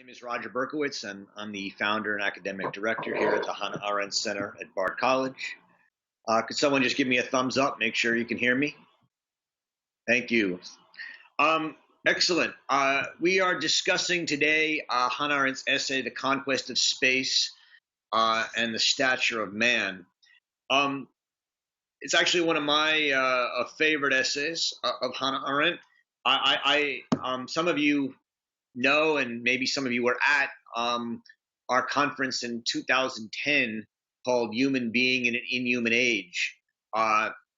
My name is Roger Berkowitz, and I'm the founder and academic director here at the Hannah Arendt Center at Bard College. Could someone just give me a thumbs up? Make sure you can hear me. Thank you. Excellent. We are discussing today Hannah Arendt's essay, The Conquest of Space and the Stature of Man. It's actually one of my favorite essays of Hannah Arendt. Some of you know, and maybe some of you were at our conference in 2010 called Human Being in an Inhuman Age,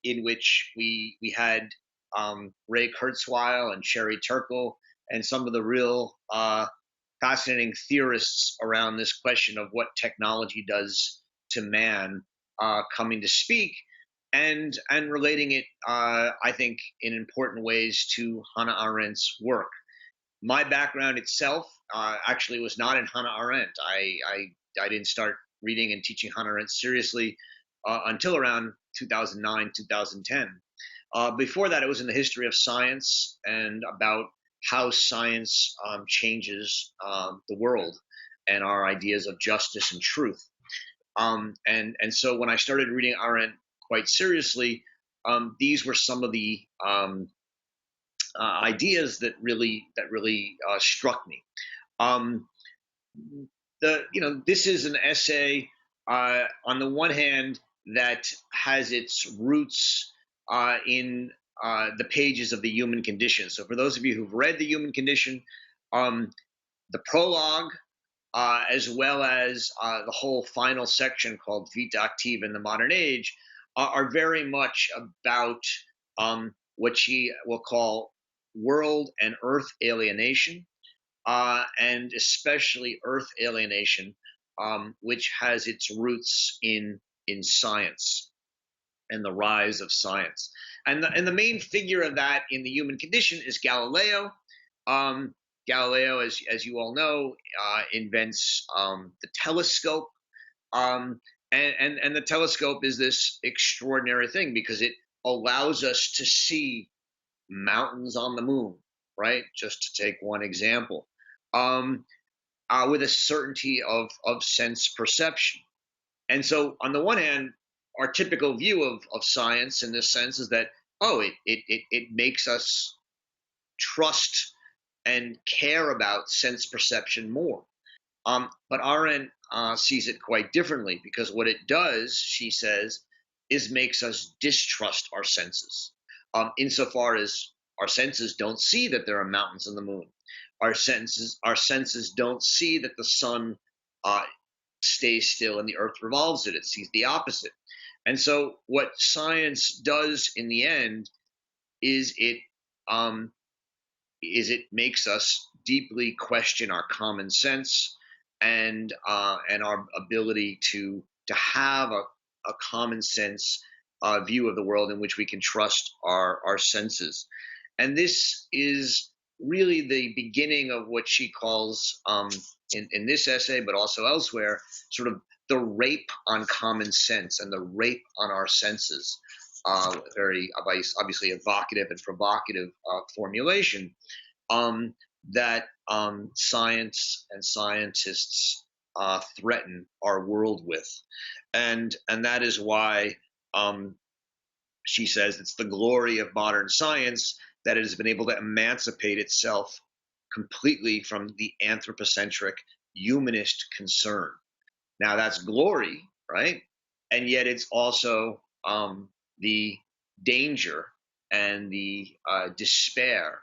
in which we had Ray Kurzweil and Sherry Turkle and some of the real fascinating theorists around this question of what technology does to man coming to speak and relating it, I think, in important ways to Hannah Arendt's work. My background itself actually was not in Hannah Arendt. I didn't start reading and teaching Hannah Arendt seriously until around 2009, 2010. Before that, it was in the history of science and about how science changes the world and our ideas of justice and truth. And so when I started reading Arendt quite seriously, these were some of the ideas that really struck me. This is an essay on the one hand that has its roots in the pages of The Human Condition. So for those of you who've read The Human Condition, the prologue, as well as the whole final section called Vita Activa in the Modern Age, are very much about what she will call world and earth alienation, and especially earth alienation, which has its roots in science and the rise of science. And the main figure of that in The Human Condition is Galileo. Galileo, as you all know, invents the telescope. And the telescope is this extraordinary thing because it allows us to see mountains on the moon, right? Just to take one example, with a certainty of sense perception. And so on the one hand, our typical view of science in this sense is that, it makes us trust and care about sense perception more. But Arendt sees it quite differently, because what it does, she says, is makes us distrust our senses. Insofar as our senses don't see that there are mountains on the moon. Our senses don't see that the sun stays still and the earth revolves it. It sees the opposite. And so what science does in the end is it makes us deeply question our common sense and our ability to have a common sense view of the world in which we can trust our senses. And this is really the beginning of what she calls, in this essay, but also elsewhere, sort of the rape on common sense and the rape on our senses. Very obviously evocative and provocative formulation that science and scientists threaten our world with. And that is why she says it's the glory of modern science that it has been able to emancipate itself completely from the anthropocentric humanist concern. Now that's glory, right? And yet it's also the danger and the despair,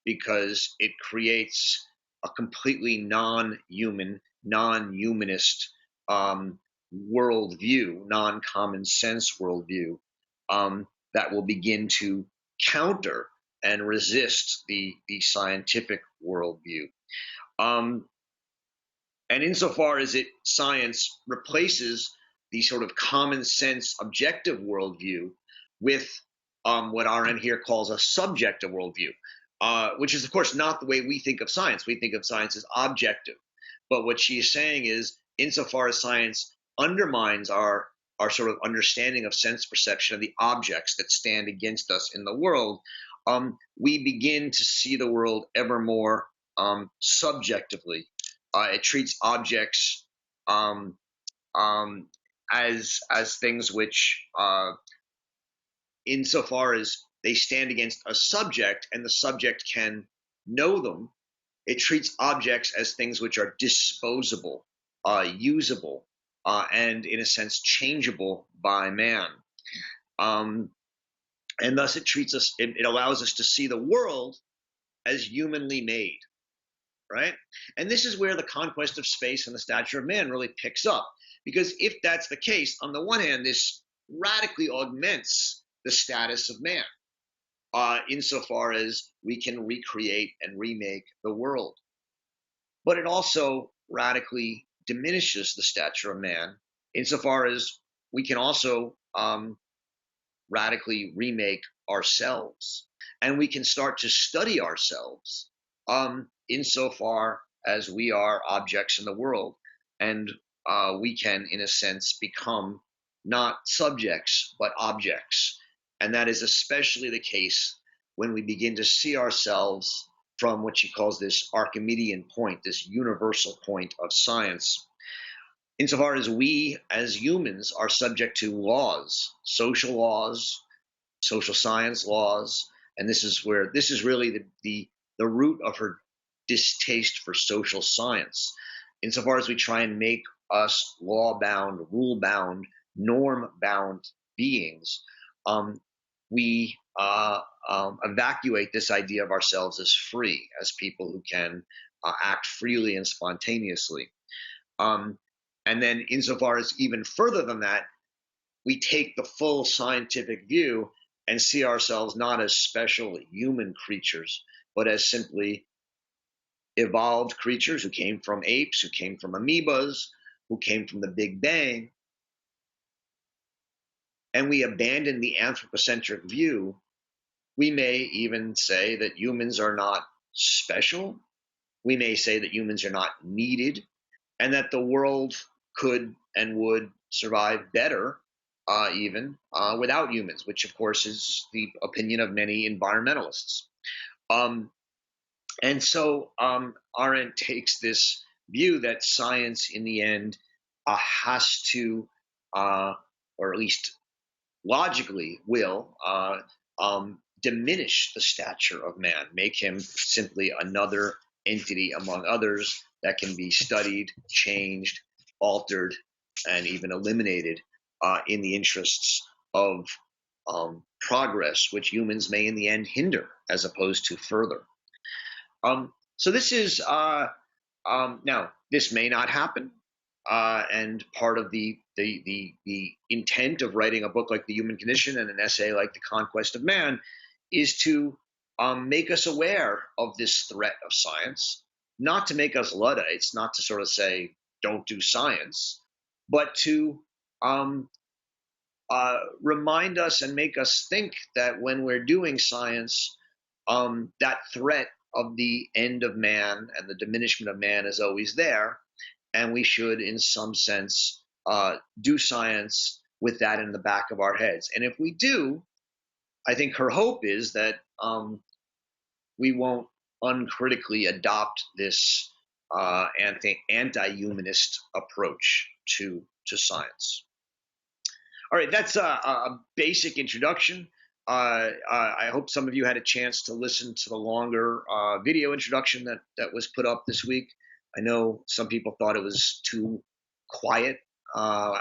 because it creates a completely non-human, non-humanist worldview, non-common sense worldview, that will begin to counter and resist the scientific worldview. And insofar as science replaces the sort of common sense objective worldview with what Arendt here calls a subjective worldview, which is, of course, not the way we think of science. We think of science as objective. But what she's saying is, insofar as science undermines our sort of understanding of sense perception of the objects that stand against us in the world, we begin to see the world ever more subjectively, It treats objects um, as things which, insofar as they stand against a subject and the subject can know them, it treats objects as things which are disposable, usable, and in a sense changeable by man. Um, and thus it treats us, it allows us to see the world as humanly made, right? And this is where the conquest of space and the stature of man really picks up. Because if that's the case, on the one hand, this radically augments the status of man, insofar as we can recreate and remake the world. But it also radically diminishes the stature of man, insofar as we can also radically remake ourselves. And we can start to study ourselves, insofar as we are objects in the world. And we can, in a sense, become not subjects, but objects. And that is especially the case when we begin to see ourselves from what she calls this Archimedean point, this universal point of science. Insofar as we, as humans, are subject to laws, social science laws, and this is really the root of her distaste for social science. Insofar as we try and make us law-bound, rule-bound, norm-bound beings, we evacuate this idea of ourselves as free, as people who can act freely and spontaneously. And then, insofar as even further than that, we take the full scientific view and see ourselves not as special human creatures, but as simply evolved creatures who came from apes, who came from amoebas, who came from the Big Bang. And we abandon the anthropocentric view. We may even say that humans are not special. We may say that humans are not needed, and that the world could and would survive better, even without humans, which of course is the opinion of many environmentalists. And so Arendt takes this view that science in the end has to, or at least logically will, diminish the stature of man, make him simply another entity among others that can be studied, changed, altered, and even eliminated in the interests of progress, which humans may in the end hinder as opposed to further. So this is, now, this may not happen. And part of the intent of writing a book like The Human Condition and an essay like The Conquest of Man is to make us aware of this threat of science, not to make us Luddites, not to sort of say, don't do science, but to remind us and make us think that when we're doing science, that threat of the end of man and the diminishment of man is always there. And we should, in some sense, do science with that in the back of our heads. And if we do, I think her hope is that we won't uncritically adopt this anti-humanist approach to science. All right, that's a basic introduction. I hope some of you had a chance to listen to the longer video introduction that was put up this week. I know some people thought it was too quiet.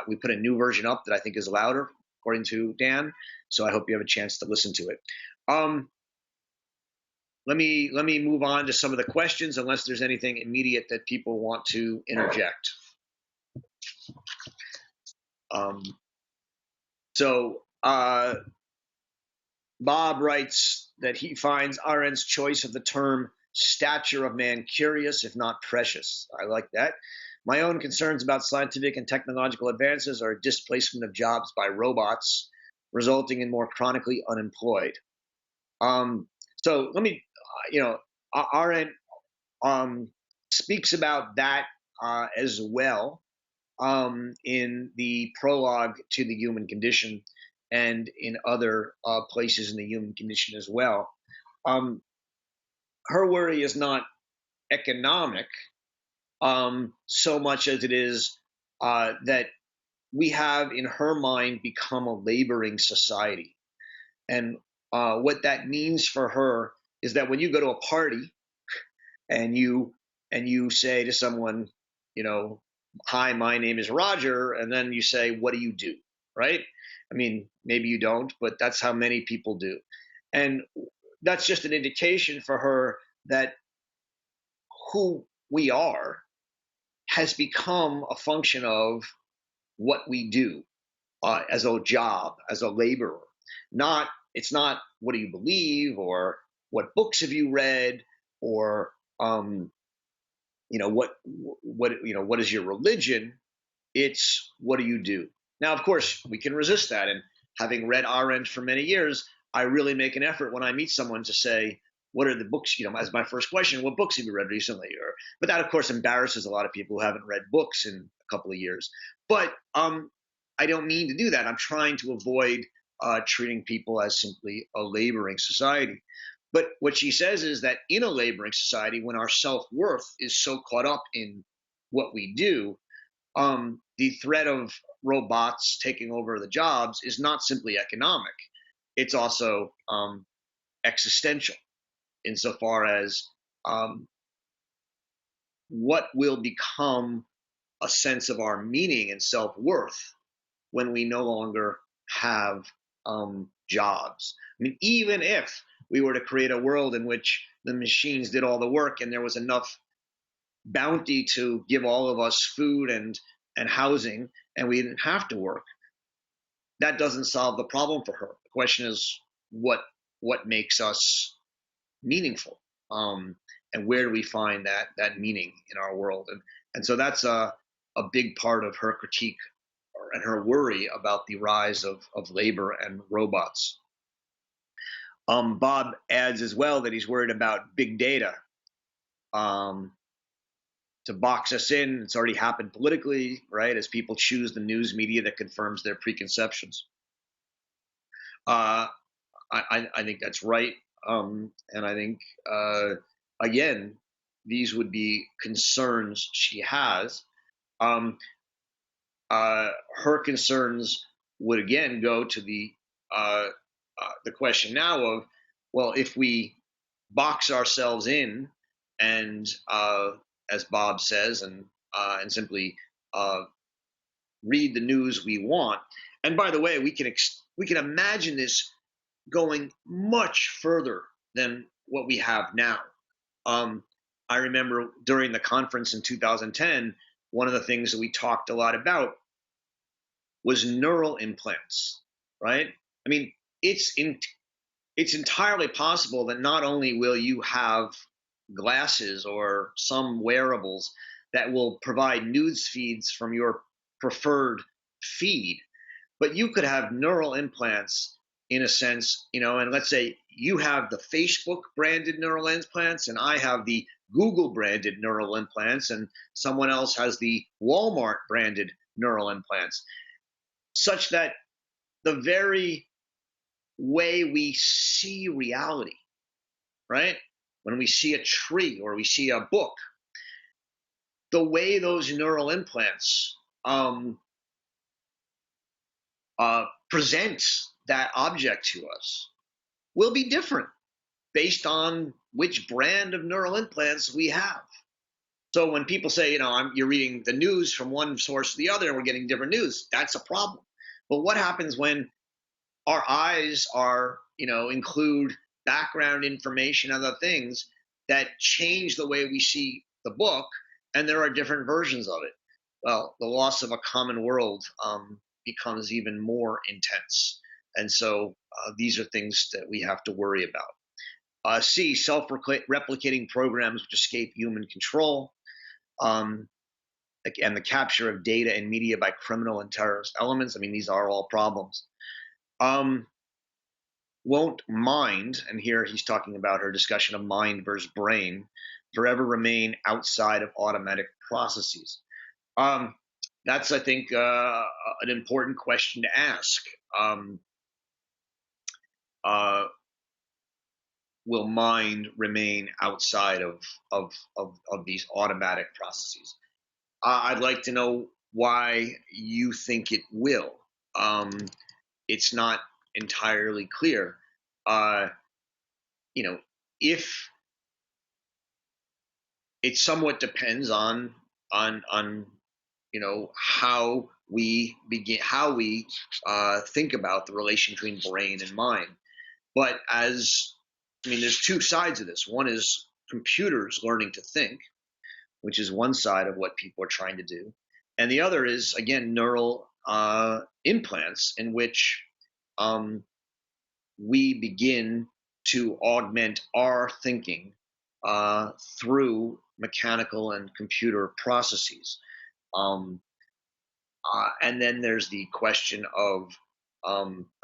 We put a new version up that I think is louder, according to Dan. So I hope you have a chance to listen to it. Let me move on to some of the questions, unless there's anything immediate that people want to interject. Bob writes that he finds Arendt's choice of the term stature of man curious, if not precious. I like that. My own concerns about scientific and technological advances are displacement of jobs by robots, resulting in more chronically unemployed. So let me, Arendt speaks about that as well in the prologue to The Human Condition and in other places in The Human Condition as well. Her worry is not economic. so much as it is that we have, in her mind, become a laboring society. And what that means for her is that when you go to a party and you say to someone, you know, hi, my name is Roger, and then you say, what do you do? Right? I mean, maybe you don't, but that's how many people do. And that's just an indication for her that who we are has become a function of what we do as a job, as a laborer. Not It's not what do you believe or what books have you read or what is your religion. It's what do you do. Now, of course, we can resist that. And having read Arendt for many years, I really make an effort when I meet someone to say, what are the books, as my first question, what books have you read recently? But that, of course, embarrasses a lot of people who haven't read books in a couple of years. But I don't mean to do that. I'm trying to avoid treating people as simply a laboring society. But what she says is that in a laboring society, when our self-worth is so caught up in what we do, the threat of robots taking over the jobs is not simply economic. It's also existential insofar as um, what will become a sense of our meaning and self-worth when we no longer have jobs. I mean, even if we were to create a world in which the machines did all the work and there was enough bounty to give all of us food and housing, and we didn't have to work, that doesn't solve the problem for her. The question is what makes us meaningful, and where do we find that meaning in our world? And so that's a big part of her critique and her worry about the rise of labor and robots. Bob adds as well that he's worried about big data um, to box us in. It's already happened politically, right? As people choose the news media that confirms their preconceptions. Uh, I think that's right. And I think, again, these would be concerns she has. Um, Her concerns would again go to the question now of, well, if we box ourselves in and, as Bob says, and simply uh, read the news we want. And by the way, we can imagine this going much further than what we have now. Um, I remember during the conference in 2010, one of the things that we talked a lot about was neural implants, right? I mean, it's entirely possible that not only will you have glasses or some wearables that will provide news feeds from your preferred feed, but you could have neural implants in a sense, and let's say you have the Facebook branded neural implants and I have the Google branded neural implants and someone else has the Walmart branded neural implants, such that the very way we see reality, right? When we see a tree or we see a book, the way those neural implants present that object to us will be different based on which brand of neural implants we have. So when people say, you're reading the news from one source to the other and we're getting different news, that's a problem. But what happens when our eyes include background information and other things that change the way we see the book, and there are different versions of it? Well, the loss of a common world becomes even more intense. And so these are things that we have to worry about. C, self-replicating programs which escape human control, and the capture of data and media by criminal and terrorist elements. I mean, these are all problems. Won't mind, and here he's talking about her discussion of mind versus brain, forever remain outside of automatic processes. That's, I think, an important question to ask. will mind remain outside of these automatic processes? I'd like to know why you think it will. It's not entirely clear. Uh, if it somewhat depends on how we begin, how we think about the relation between brain and mind. But there's two sides of this. One is computers learning to think, which is one side of what people are trying to do. And the other is, again, neural implants in which we begin to augment our thinking through mechanical and computer processes. And then there's the question of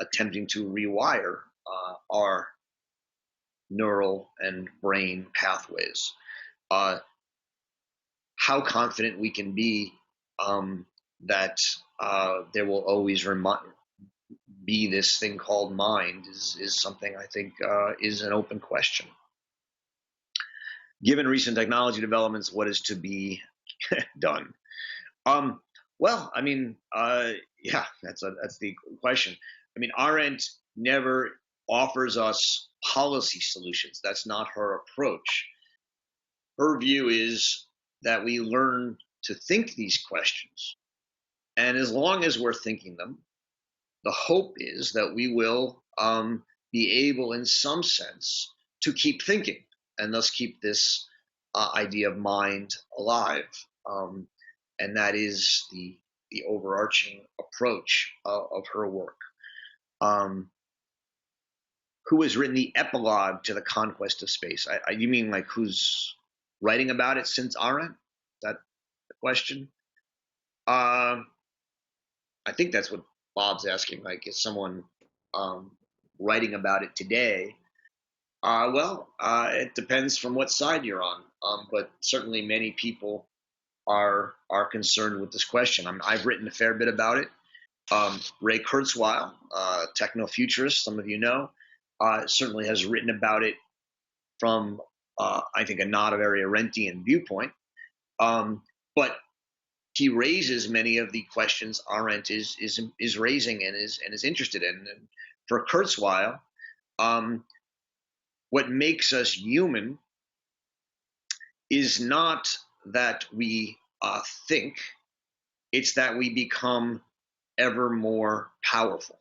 attempting to rewire our neural and brain pathways. How confident we can be that there will always be this thing called mind is something I think is an open question. Given recent technology developments, what is to be done? Well, yeah, that's the question. Arendt never offers us policy solutions. That's not her approach. Her view is that we learn to think these questions, and as long as we're thinking them, the hope is that we will be able, in some sense, to keep thinking, and thus keep this idea of mind alive. And that is the overarching approach of her work. Who has written the epilogue to the Conquest of Space? You mean like who's writing about it since Arendt? Is that the question? I think that's what Bob's asking. Like, is someone writing about it today? It depends from what side you're on. But certainly many people are concerned with this question. I've written a fair bit about it. Ray Kurzweil, techno-futurist, some of you know, certainly has written about it from, I think, a not a very Arendtian viewpoint. But he raises many of the questions Arendt is raising and is interested in. And for Kurzweil, what makes us human is not that we think, it's that we become ever more powerful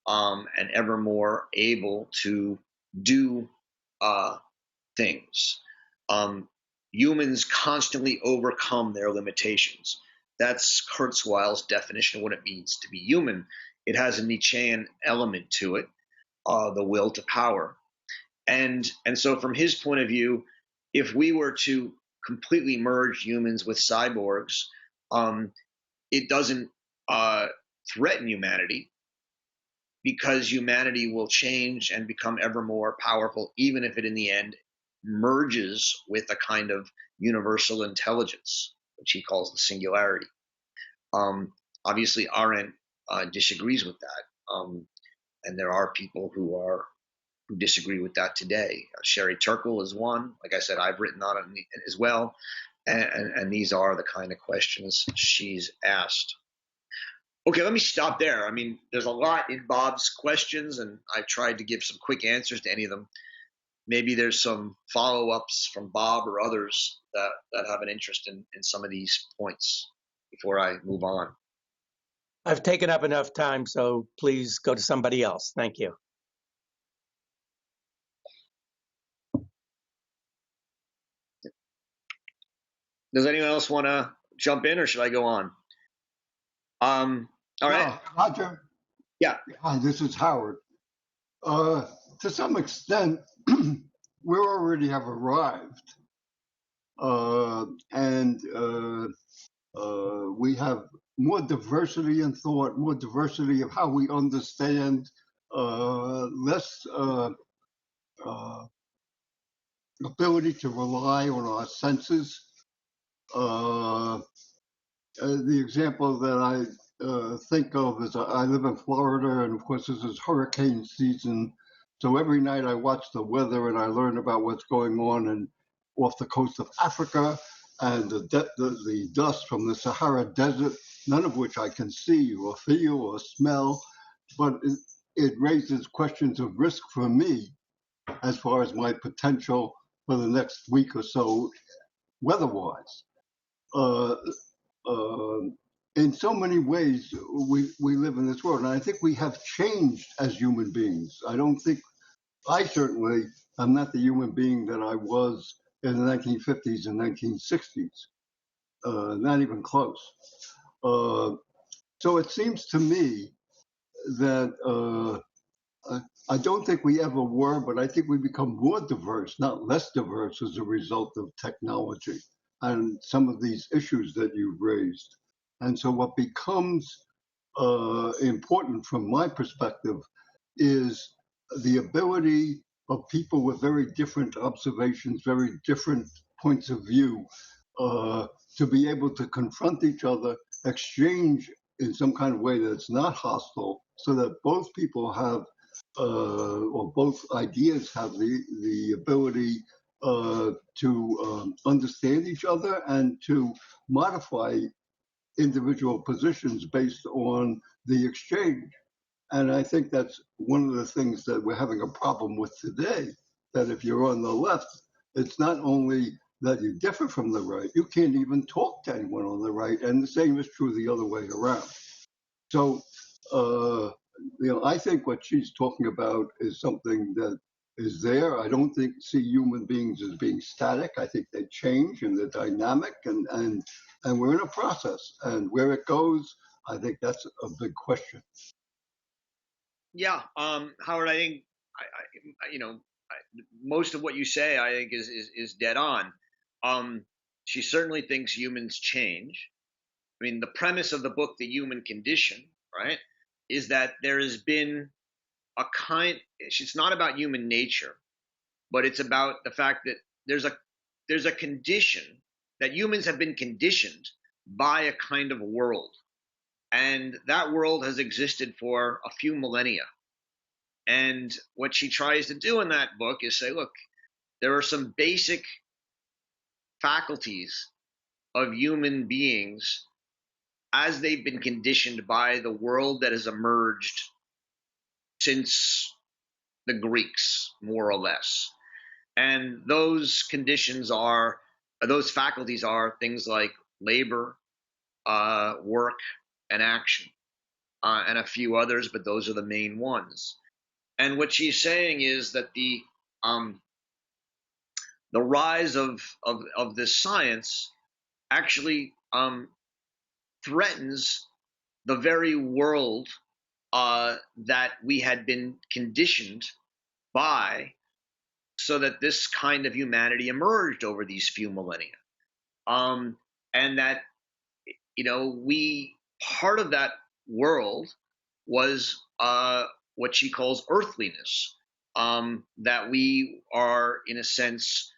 and ever more able to do things. Humans constantly overcome their limitations. That's Kurzweil's definition of what it means to be human. It has a Nietzschean element to it, the will to power. And so from his point of view, if we were to completely merge humans with cyborgs, it doesn't threaten humanity, because humanity will change and become ever more powerful, even if it in the end merges with a kind of universal intelligence, which he calls the singularity. Obviously, Arendt disagrees with that, and there are people who disagree with that today. Sherry Turkle is one. Like I said, I've written on it as well, and these are the kind of questions she's asked. Okay, let me stop there. There's a lot in Bob's questions, and I tried to give some quick answers to any of them. Maybe there's some follow-ups from Bob or others that have an interest in some of these points before I move on. I've taken up enough time, so please go to somebody else. Thank you. Does anyone else want to jump in, or should I go on? All right. Roger. Yeah. Hi, this is Howard. To some extent, we already have arrived, and we have more diversity in thought, more diversity of how we understand, less ability to rely on our senses. The example that I think of is I live in Florida, and of course this is hurricane season. So every night I watch the weather and I learn about what's going on off the coast of Africa and the dust from the Sahara Desert, none of which I can see or feel or smell, but it raises questions of risk for me as far as my potential for the next week or so, weather-wise. Uh, uh, in so many ways, we live in this world, and I think we have changed as human beings. I certainly am not the human being that I was in the 1950s and 1960s, not even close. So it seems to me that I don't think we ever were, but I think we become more diverse, not less diverse, as a result of technology and some of these issues that you've raised. And so what becomes important from my perspective is the ability of people with very different observations, very different points of view, to be able to confront each other, exchange in some kind of way that's not hostile, so that both people have, or both ideas have the ability to understand each other and to modify individual positions based on the exchange. And I think that's one of the things that we're having a problem with today, that if you're on the left, it's not only that you differ from the right, you can't even talk to anyone on the right. And the same is true the other way around. So, I think what she's talking about is something that is there. I don't see human beings as being static. I think they change and they're dynamic, and we're in a process. And where it goes, I think that's a big question. Yeah, Howard, I think most of what you say, I think, is dead on. She certainly thinks humans change. I mean, the premise of the book, The Human Condition, right, is that there has been it's not about human nature, but it's about the fact that there's a condition that humans have been conditioned by a kind of world. And that world has existed for a few millennia. And what she tries to do in that book is say, look, there are some basic faculties of human beings as they've been conditioned by the world that has emerged since the Greeks, more or less. And those faculties are things like labor, work, and action, and a few others, but those are the main ones. And what she's saying is that the rise of this science actually threatens the very world that we had been conditioned by, so that this kind of humanity emerged over these few millennia. And that, part of that world was what she calls earthliness, that we are, in a sense,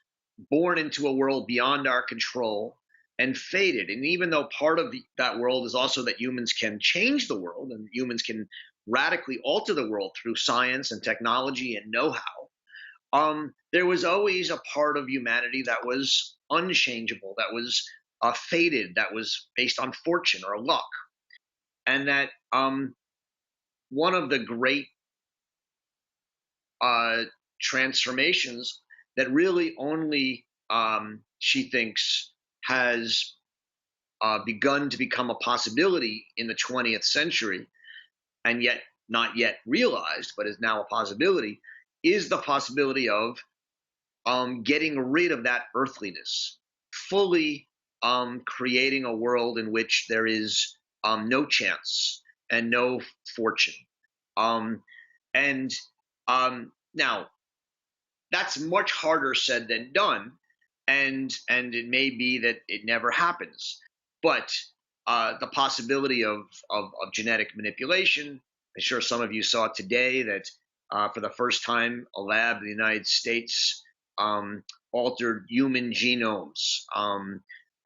born into a world beyond our control and fated. And even though part of that world is also that humans can change the world and humans can radically alter the world through science and technology and know-how, there was always a part of humanity that was unchangeable, that was fated, that was based on fortune or luck. And that one of the great transformations that really only she thinks has begun to become a possibility in the 20th century, and yet not yet realized, but is now a possibility, is the possibility of getting rid of that earthliness, fully creating a world in which there is no chance and no fortune. Now, that's much harder said than done, and it may be that it never happens. But the possibility of genetic manipulation, I'm sure some of you saw today that for the first time, a lab in the United States altered human genomes.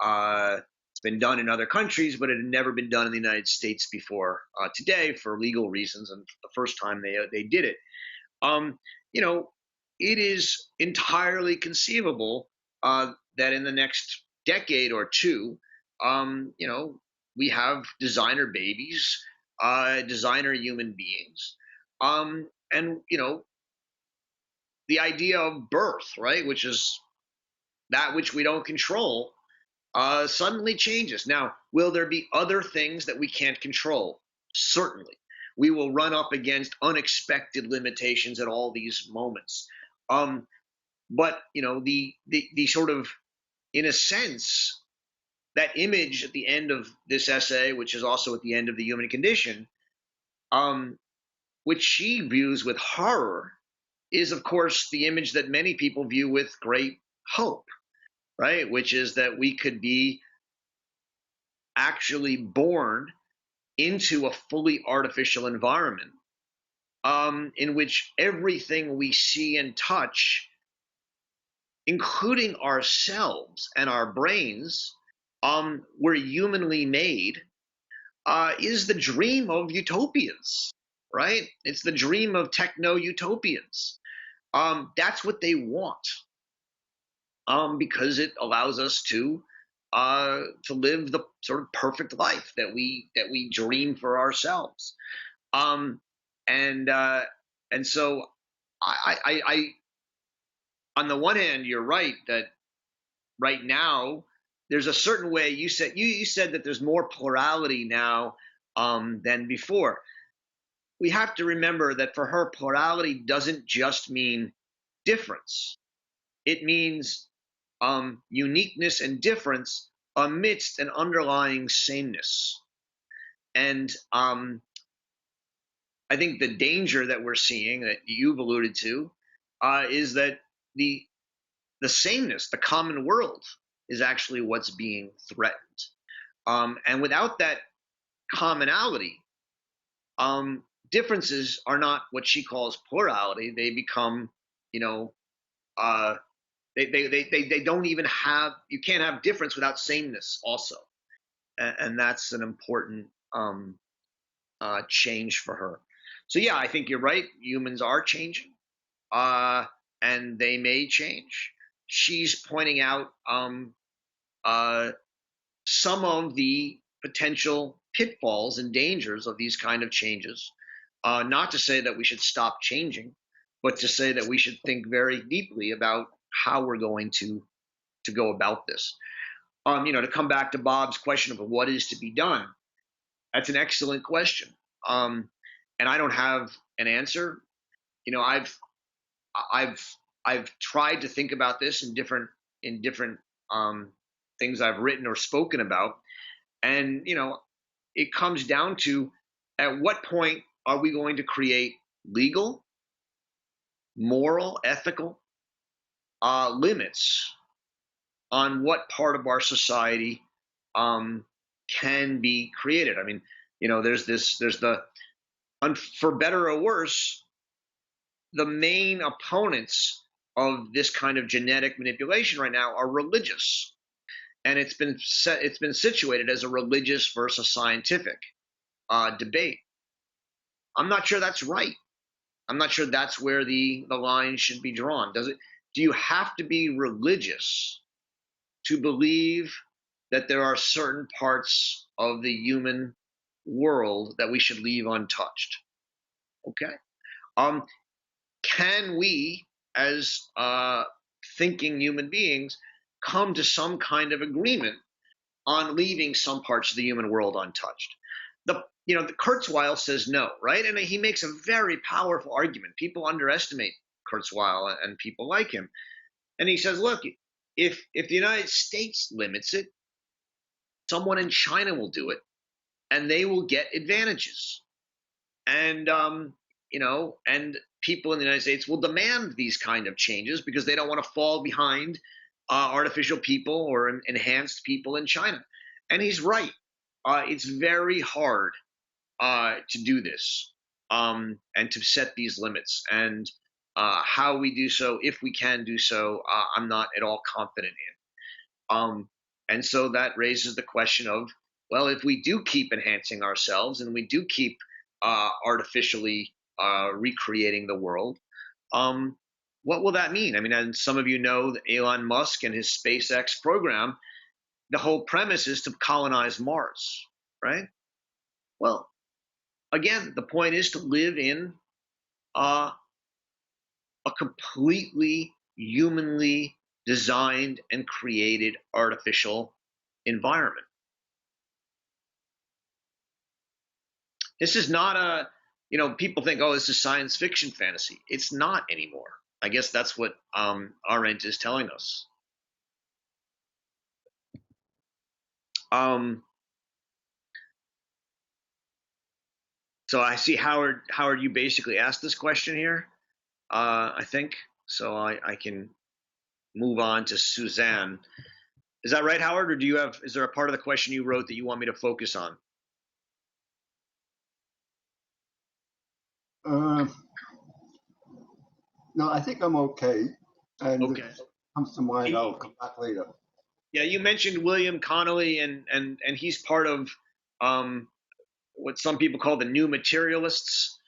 It's been done in other countries, but it had never been done in the United States before today for legal reasons, and for the first time they did it. you know, it is entirely conceivable that in the next decade or two, you know, we have designer babies, designer human beings, and you know, the idea of birth, right, which is that which we don't control, suddenly changes. Now, will there be other things that we can't control? Certainly. We will run up against unexpected limitations at all these moments. Um, but you know, the sort of, in a sense, that image at the end of this essay, which is also at the end of The Human Condition, um, which she views with horror, is of course the image that many people view with great hope, right? Which is that we could be actually born into a fully artificial environment, in which everything we see and touch, including ourselves and our brains, were humanly made, is the dream of utopians, right? It's the dream of techno utopians. That's what they want, because it allows us to live the sort of perfect life that we dream for ourselves. Um, and and so I on the one hand, you're right that right now there's a certain way. You said that there's more plurality now than before. We have to remember that for her, plurality doesn't just mean difference. It means uniqueness and difference amidst an underlying sameness. And I think the danger that we're seeing, that you've alluded to, is that the the sameness, the common world, is actually what's being threatened. And without that commonality, differences are not what she calls plurality. They become, you know, uh, they don't even have. You can't have difference without sameness, also, and that's an important change for her. So yeah, I think you're right. Humans are changing, uh, and they may change. She's pointing out uh, some of the potential pitfalls and dangers of these kind of changes. Not to say that we should stop changing, but to say that we should think very deeply about how we're going to go about this. To come back to Bob's question of what is to be done, that's an excellent question, and I don't have an answer. You know, I've I've tried to think about this in different um, things I've written or spoken about, and it comes down to, at what point are we going to create legal, moral, ethical limits on what part of our society can be created? I mean, there's the, for better or worse, the main opponents of this kind of genetic manipulation right now are religious, and it's been situated as a religious versus scientific debate. I'm not sure that's right. I'm not sure that's where the line should be drawn. Do you have to be religious to believe that there are certain parts of the human world that we should leave untouched? Okay. Um, can we, as thinking human beings, come to some kind of agreement on leaving some parts of the human world untouched? The Kurzweil says no, right? And he makes a very powerful argument. People underestimate Kurzweil and people like him. And he says, look, if the United States limits it, someone in China will do it, and they will get advantages. And and people in the United States will demand these kind of changes because they don't want to fall behind artificial people or enhanced people in China. And he's right. It's very hard to do this, and to set these limits. And how we do so, if we can do so, I'm not at all confident in. And so that raises the question of, well, if we do keep enhancing ourselves and we do keep artificially recreating the world, what will that mean? I mean, and some of you know that Elon Musk and his SpaceX program, the whole premise is to colonize Mars, right? Well, again, the point is to live in a completely humanly designed and created artificial environment. This is not a, people think, oh, this is science fiction fantasy. It's not anymore. I guess that's what Arendt is telling us. So I see Howard, you basically asked this question here, I think. So I can move on to Suzanne. Is that right, Howard? Or is there a part of the question you wrote that you want me to focus on? No, I think I'm okay. And Okay. if it comes to mind, I'll come back later. Yeah, you mentioned William Connolly, and he's part of what some people call the new materialists,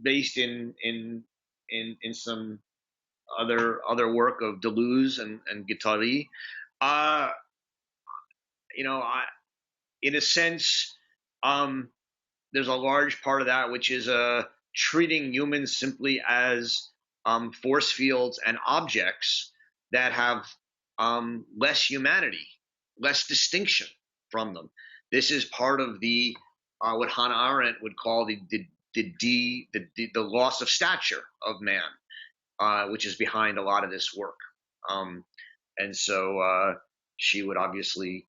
based in some other work of Deleuze and Guattari. In a sense, there's a large part of that which is treating humans simply as force fields and objects that have less humanity, less distinction from them. This is part of the what Hannah Arendt would call the loss of stature of man, which is behind a lot of this work. And so she would obviously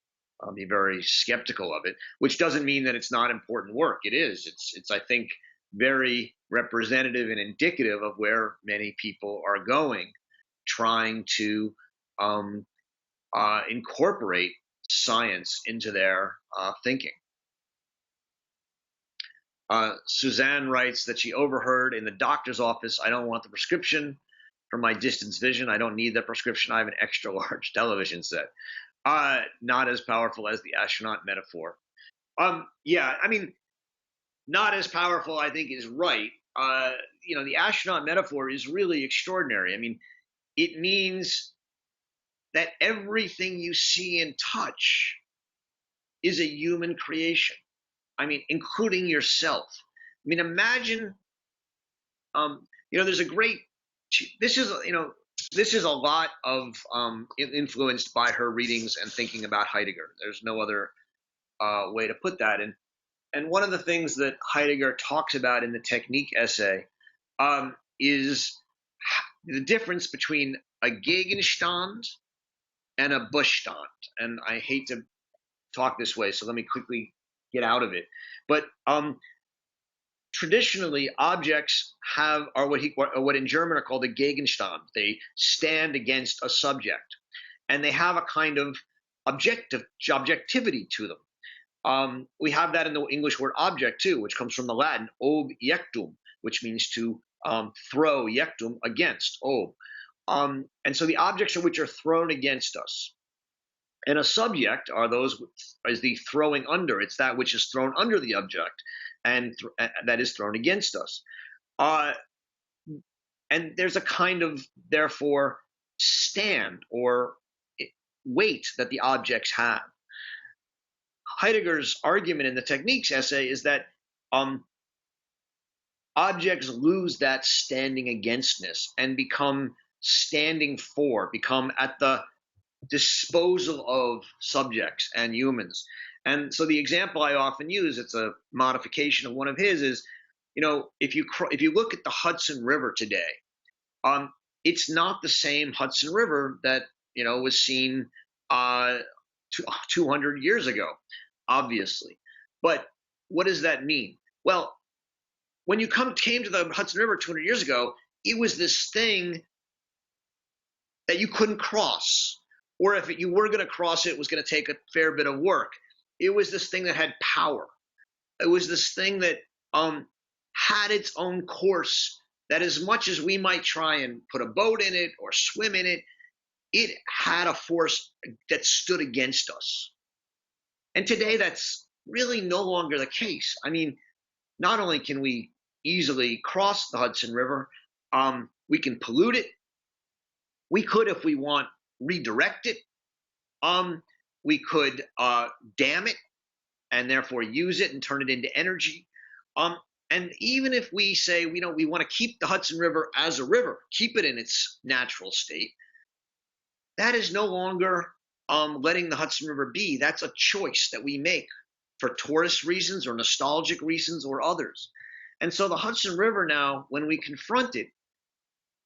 be very skeptical of it, which doesn't mean that it's not important work. It is. It's I think very representative and indicative of where many people are going, trying to incorporate science into their thinking. Suzanne writes that she overheard in the doctor's office, "I don't want the prescription for my distance vision. I don't need that prescription. I have an extra large television set." Not as powerful as the astronaut metaphor. Yeah, I mean, not as powerful, I think, is right. The astronaut metaphor is really extraordinary. I mean, it means that everything you see and touch is a human creation. I mean, including yourself. I mean, imagine, there's a great, this is a lot of influenced by her readings and thinking about Heidegger. There's no other way to put that. And one of the things that Heidegger talks about in the Technique essay is the difference between a Gegenstand and a Bestand. And I hate to talk this way, so let me quickly get out of it. But traditionally, objects are what in German are called a Gegenstand. They stand against a subject, and they have a kind of objectivity to them. We have that in the English word object too, which comes from the Latin objectum, which means to throw, jectum, against, ob. And so the objects which are thrown against us. And a subject is the throwing under. It's that which is thrown under the object and that is thrown against us. And there's a kind of, therefore, stand or weight that the objects have. Heidegger's argument in the Techniques essay is that objects lose that standing againstness and become become at the disposal of subjects and humans. And so the example I often use, it's a modification of one of his, is, if you look at the Hudson River today, it's not the same Hudson River that was seen 200 years ago, obviously. But what does that mean? Well, when you came to the Hudson River 200 years ago, it was this thing that you couldn't cross. Or if you were going to cross it, it was going to take a fair bit of work. It was this thing that had power. It was this thing that had its own course, that as much as we might try and put a boat in it or swim in it, it had a force that stood against us. And today that's really no longer the case. I mean, not only can we easily cross the Hudson River, We can pollute it. We could, if we want, redirect it. We could dam it and therefore use it and turn it into energy. And even if we say we want to keep the Hudson River as a river, keep it in its natural state, that is no longer letting the Hudson River be. That's a choice that we make for tourist reasons or nostalgic reasons or others. And so the Hudson River now, when we confront it,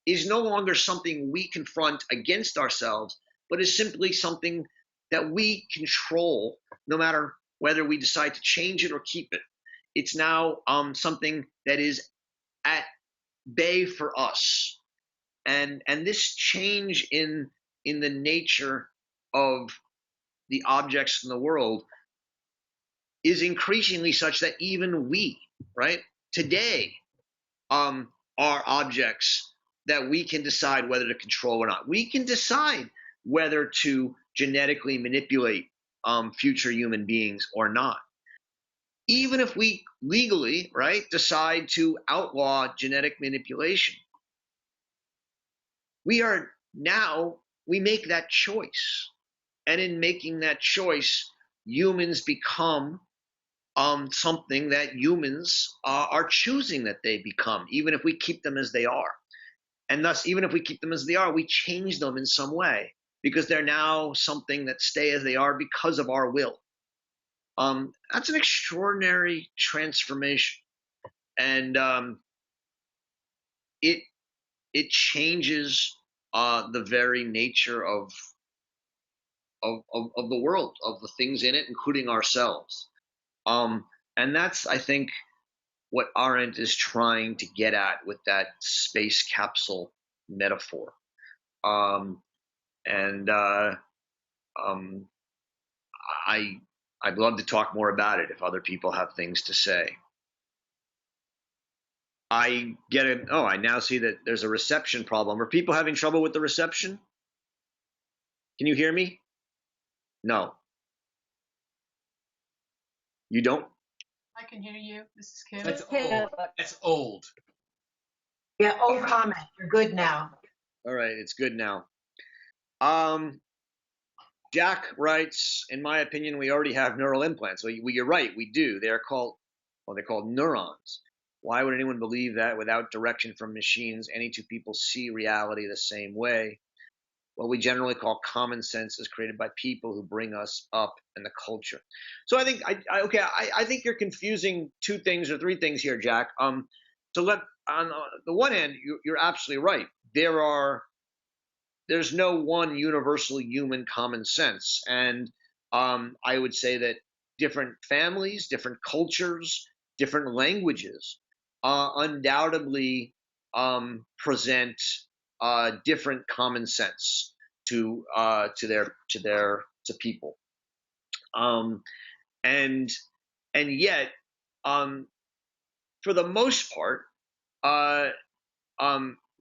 is no longer something we confront against ourselves, but is simply something that we control, no matter whether we decide to change it or keep it. It's now something that is at bay for us. And this change in the nature of the objects in the world is increasingly such that even we, right, today, are objects that we can decide whether to control or not. We can decide whether to genetically manipulate future human beings or not. Even if we legally, right, decide to outlaw genetic manipulation, we make that choice. And in making that choice, humans become something that humans are choosing that they become, even if we keep them as they are. And thus, even if we keep them as they are, we change them in some way because they're now something that stay as they are because of our will. That's an extraordinary transformation. And it changes the very nature of the world, of the things in it, including ourselves. And that's, I think, what Arendt is trying to get at with that space capsule metaphor. I'd love to talk more about it if other people have things to say. I get it. Oh, I now see that there's a reception problem. Are people having trouble with the reception? Can you hear me? No. You don't? I can hear you. This is Kim. That's old. That's old. Yeah, old comment. You're good now. All right, it's good now. Jack writes, in my opinion, we already have neural implants. Well, you're right, we do. They're called neurons. Why would anyone believe that without direction from machines, any two people see reality the same way? What we generally call common sense is created by people who bring us up in the culture. So I think, I think you're confusing two things or three things here, Jack. On the one hand, you're absolutely right. There's no one universal human common sense. And I would say that different families, different cultures, different languages undoubtedly present different common sense to people. And yet, for the most part,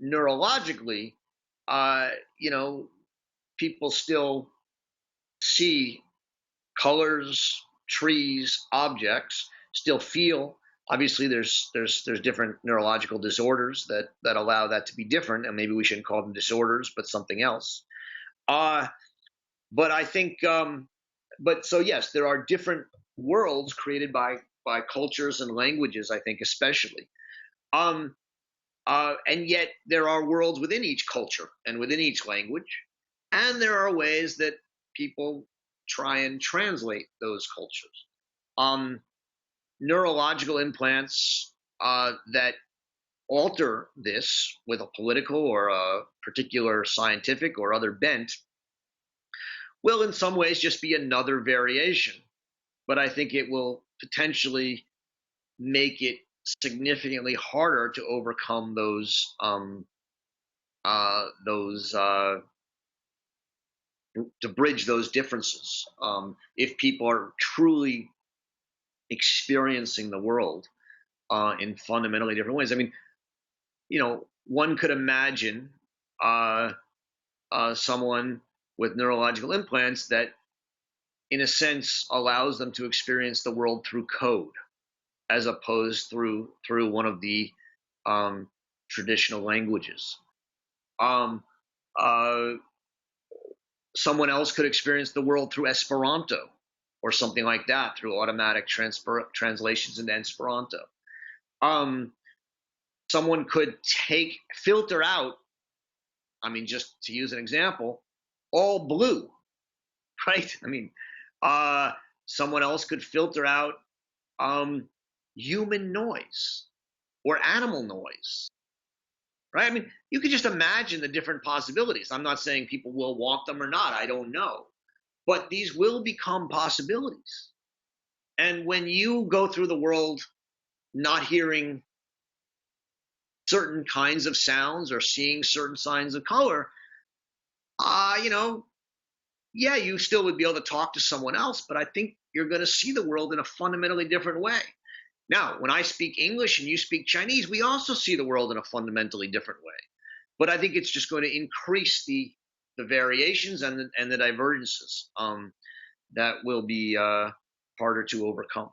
neurologically, people still see colors, trees, objects, still feel. Obviously, there's different neurological disorders that allow that to be different, and maybe we shouldn't call them disorders, but something else. But I think, so yes, there are different worlds created by cultures and languages, I think, especially. And yet there are worlds within each culture and within each language, and there are ways that people try and translate those cultures. Neurological implants that alter this with a political or a particular scientific or other bent will in some ways just be another variation, but I think it will potentially make it significantly harder to overcome those to bridge those differences if people are truly experiencing the world in fundamentally different ways. I mean, one could imagine someone with neurological implants that in a sense allows them to experience the world through code as opposed through one of the traditional languages. Someone else could experience the world through Esperanto or something like that, through automatic translations into Esperanto. Someone could filter out, I mean, just to use an example, all blue, right? I mean, someone else could filter out human noise or animal noise, right? I mean, you could just imagine the different possibilities. I'm not saying people will want them or not. I don't know. But these will become possibilities. And when you go through the world not hearing certain kinds of sounds or seeing certain signs of color, yeah, you still would be able to talk to someone else, but I think you're going to see the world in a fundamentally different way. Now, when I speak English and you speak Chinese, we also see the world in a fundamentally different way. But I think it's just going to increase the variations and the divergences that will be harder to overcome.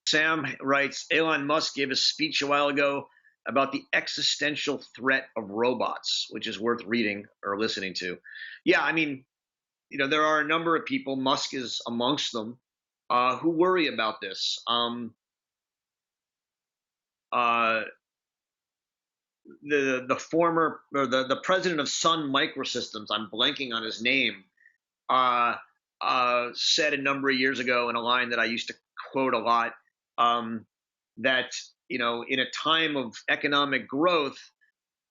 Sam writes, Elon Musk gave a speech a while ago about the existential threat of robots, which is worth reading or listening to. Yeah, I mean, there are a number of people, Musk is amongst them, who worry about this. The former, or the president of Sun Microsystems, I'm blanking on his name, said a number of years ago in a line that I used to quote a lot, that in a time of economic growth,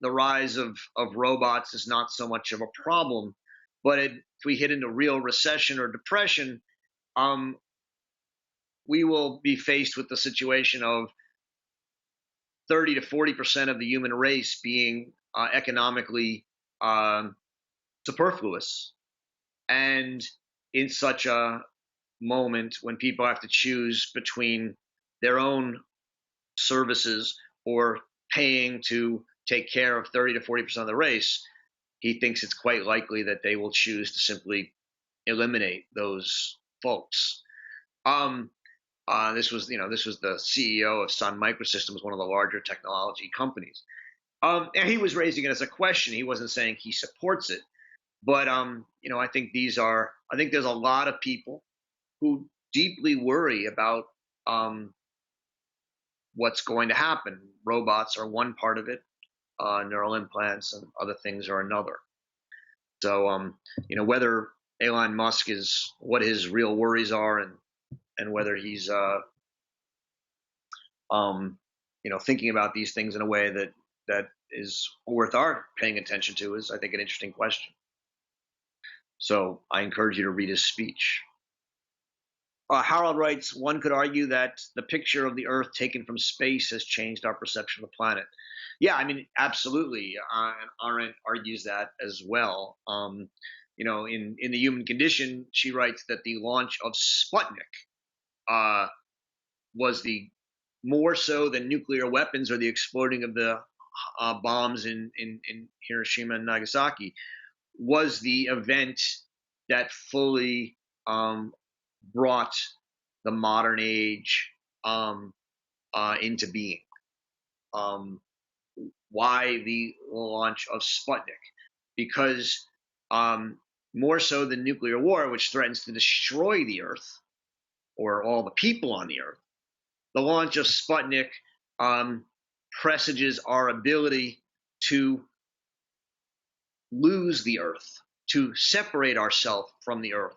the rise of robots is not so much of a problem, but if we hit into real recession or depression, we will be faced with the situation of 30 to 40% of the human race being economically superfluous. And in such a moment when people have to choose between their own services or paying to take care of 30 to 40% of the race, he thinks it's quite likely that they will choose to simply eliminate those folks. This was the CEO of Sun Microsystems, one of the larger technology companies. And he was raising it as a question. He wasn't saying he supports it. But, I think there's a lot of people who deeply worry about what's going to happen. Robots are one part of it. Neural implants and other things are another. So, whether Elon Musk what his real worries are and whether he's, thinking about these things in a way that is worth our paying attention to is, I think, an interesting question. So I encourage you to read his speech. Harold writes, one could argue that the picture of the Earth taken from space has changed our perception of the planet. Yeah, I mean, absolutely. And Arendt argues that as well. In The Human Condition, she writes that the launch of Sputnik was more so than nuclear weapons or the exploding of the bombs in Hiroshima and Nagasaki, was the event that fully brought the modern age into being. Why the launch of Sputnik? Because more so than nuclear war, which threatens to destroy the Earth or all the people on the Earth, the launch of Sputnik presages our ability to lose the Earth, to separate ourselves from the Earth,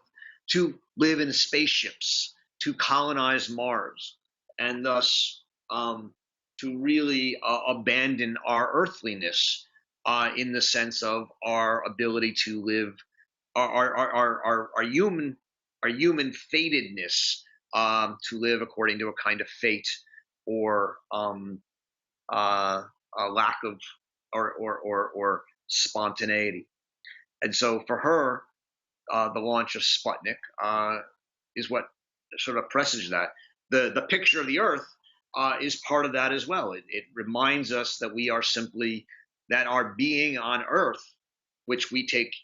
to live in spaceships, to colonize Mars, and thus to really abandon our earthliness in the sense of our ability to live, our human fatedness, to live according to a kind of fate or a lack of or spontaneity. And so for her, the launch of Sputnik is what sort of presages that. The picture of the Earth is part of that as well. It reminds us that we are simply, that our being on Earth, which we take,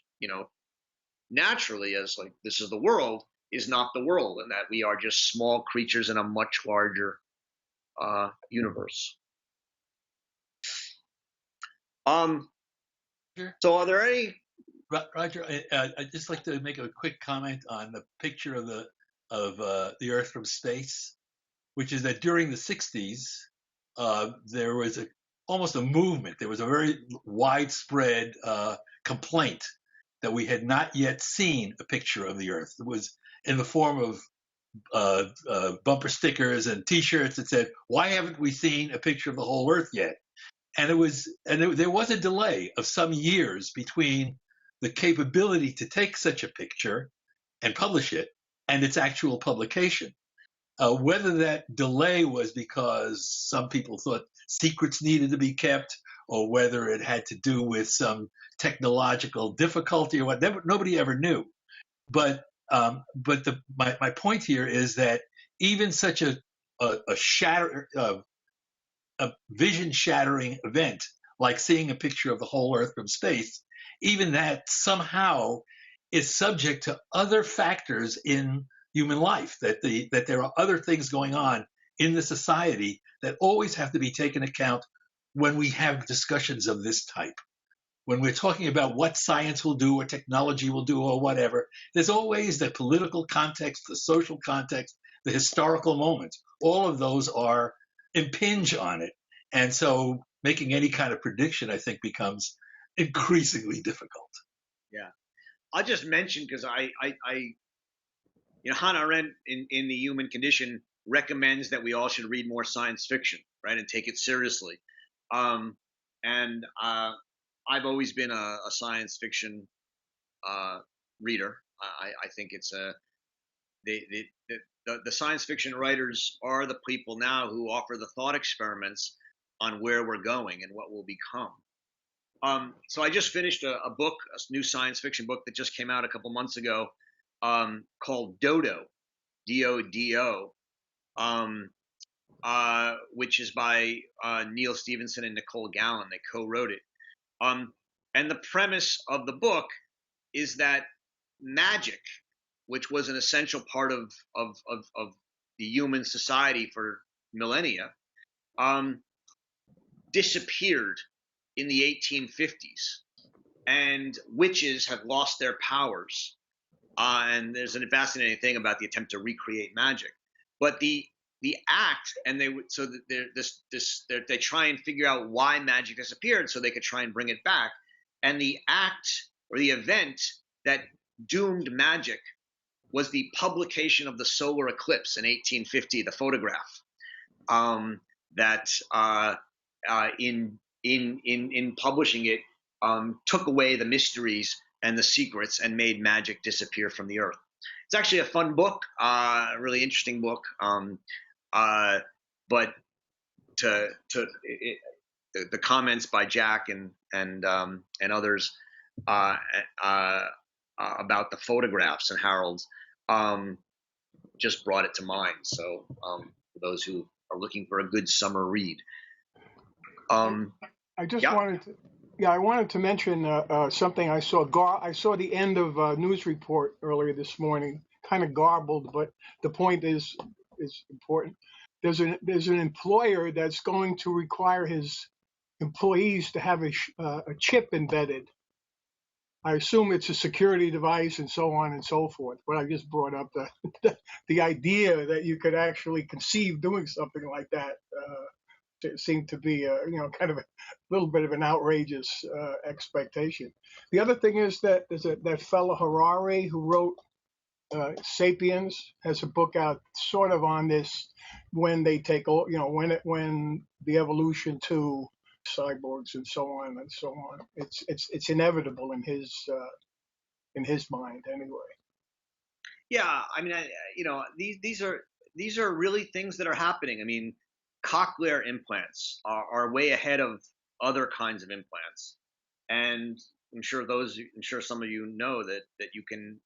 naturally as like this is the world, is not the world, and that we are just small creatures in a much larger universe. Sure. So are there any? Roger, I'd just like to make a quick comment on the picture of the Earth from space, which is that during the 60s, there was almost a movement. There was a very widespread complaint that we had not yet seen a picture of the Earth. It was in the form of bumper stickers and T-shirts that said, "Why haven't we seen a picture of the whole Earth yet?" And there was a delay of some years between the capability to take such a picture and publish it and its actual publication. Whether that delay was because some people thought secrets needed to be kept, or whether it had to do with some technological difficulty or whatever, nobody ever knew. But my point here is that even such a vision shattering event like seeing a picture of the whole Earth from space, even that somehow is subject to other factors in human life, that there are other things going on in the society that always have to be taken account when we have discussions of this type. When we're talking about what science will do or technology will do or whatever, there's always the political context, the social context, the historical moment. All of those impinge on it. And so making any kind of prediction, I think, becomes increasingly difficult. Yeah. I'll just mention, because Hannah Arendt in The Human Condition recommends that we all should read more science fiction, right, and take it seriously. And I've always been a science fiction reader. I think it's the science fiction writers are the people now who offer the thought experiments on where we're going and what we'll become. So I just finished a book, a new science fiction book that just came out a couple months ago, called Dodo, D-O-D-O, which is by Neil Stephenson and Nicole Gallen. They co-wrote it. And the premise of the book is that magic, which was an essential part of the human society for millennia, disappeared in the 1850s, and witches have lost their powers. And there's a fascinating thing about the attempt to recreate magic, but the act, and they try and figure out why magic disappeared so they could try and bring it back. And the act or the event that doomed magic was the publication of the solar eclipse in 1850, the photograph, that in publishing it, took away the mysteries and the secrets and made magic disappear from the earth. It's actually a fun book, a really interesting book. But the comments by Jack and others about the photographs and Harold's just brought it to mind. So for those who are looking for a good summer read. I just wanted to mention something I saw. I saw the end of a news report earlier this morning, kind of garbled, but the point is important. There's an employer that's going to require his employees to have a chip embedded. I assume it's a security device and so on and so forth. But I just brought up the idea that you could actually conceive doing something like that. It seemed to be kind of a little bit of an outrageous expectation. The other thing is that there's that fellow Harari who wrote *Sapiens* has a book out sort of on this, when they take when the evolution to cyborgs and so on and so on. It's inevitable in his mind anyway. Yeah, I mean, these are really things that are happening. I mean, cochlear implants are way ahead of other kinds of implants, and I'm sure some of you know that you can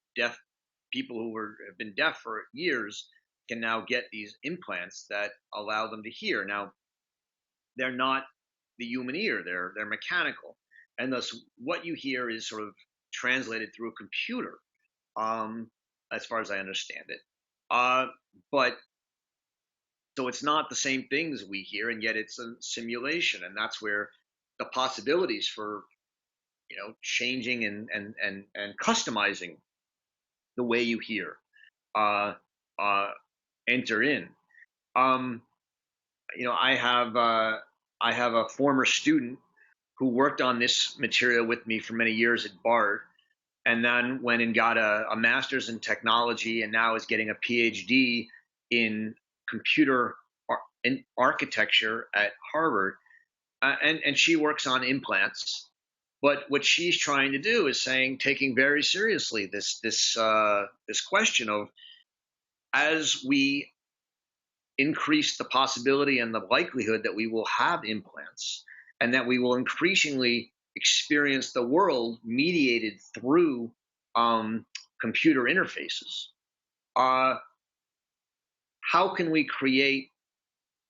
people who have been deaf for years can now get these implants that allow them to hear. Now, they're not the human ear; they're mechanical, and thus what you hear is sort of translated through a computer, as far as I understand it. But So it's not the same things we hear, and yet it's a simulation, and that's where the possibilities for changing and customizing the way you hear uh, uh, enter in. Um, I have a former student who worked on this material with me for many years at Bard, and then went and got a master's in technology, and now is getting a PhD in computer in architecture at Harvard, and she works on implants. But what she's trying to do is taking very seriously this question of, as we increase the possibility and the likelihood that we will have implants, and that we will increasingly experience the world mediated through computer interfaces. How can we create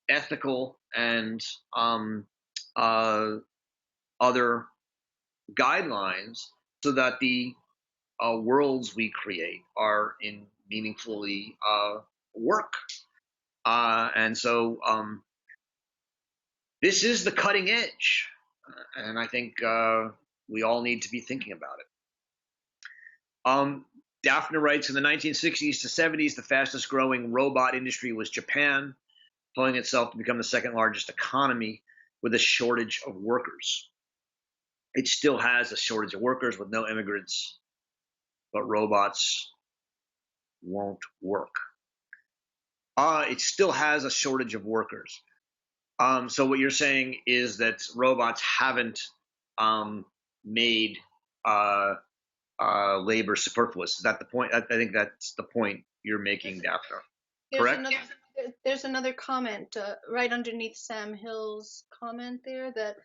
ethical and other guidelines so that the worlds we create are in meaningfully work? And so this is the cutting edge, and I think we all need to be thinking about it. Daphne writes, in the 1960s to 70s, the fastest growing robot industry was Japan, pulling itself to become the second largest economy with a shortage of workers. It still has a shortage of workers with no immigrants, but robots won't work. It still has a shortage of workers. So what you're saying is that robots haven't made labor superfluous. Is that the point? I think that's the point you're making, Daphne. Correct? There's another comment right underneath Sam Hill's comment there that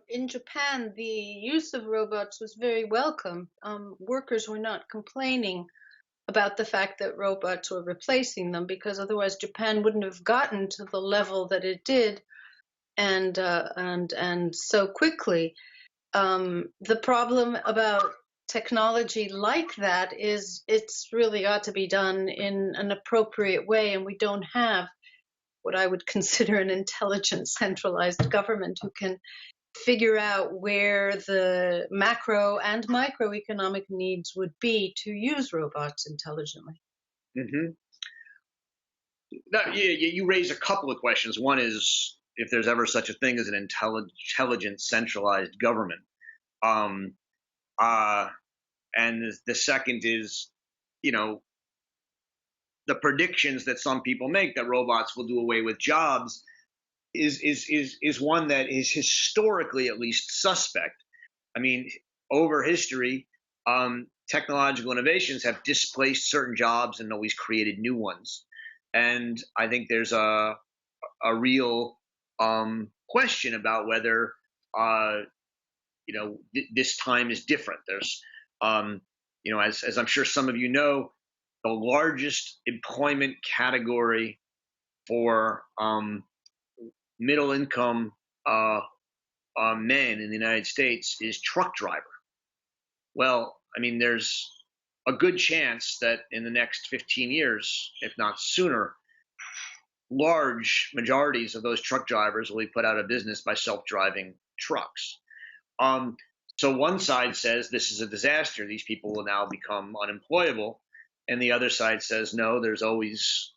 in Japan, the use of robots was very welcome. Workers were not complaining about the fact that robots were replacing them, because otherwise Japan wouldn't have gotten to the level that it did, and so quickly. The problem about technology like that is it's really ought to be done in an appropriate way, and we don't have what I would consider an intelligent centralized government who can figure out where the macro and microeconomic needs would be to use robots intelligently. Mm-hmm. Now, you raise a couple of questions. One is if there's ever such a thing as an intelligent centralized government. And the second is, the predictions that some people make that robots will do away with jobs is one that is historically at least suspect. I mean, over history, technological innovations have displaced certain jobs and always created new ones. And I think there's a real question about whether this time is different. There's as I'm sure some of you know, the largest employment category for middle income men in the United States is truck driver. Well, I mean, there's a good chance that in the next 15 years, if not sooner, large majorities of those truck drivers will be put out of business by self-driving trucks. So one side says this is a disaster. These people will now become unemployable. And the other side says, no, there's always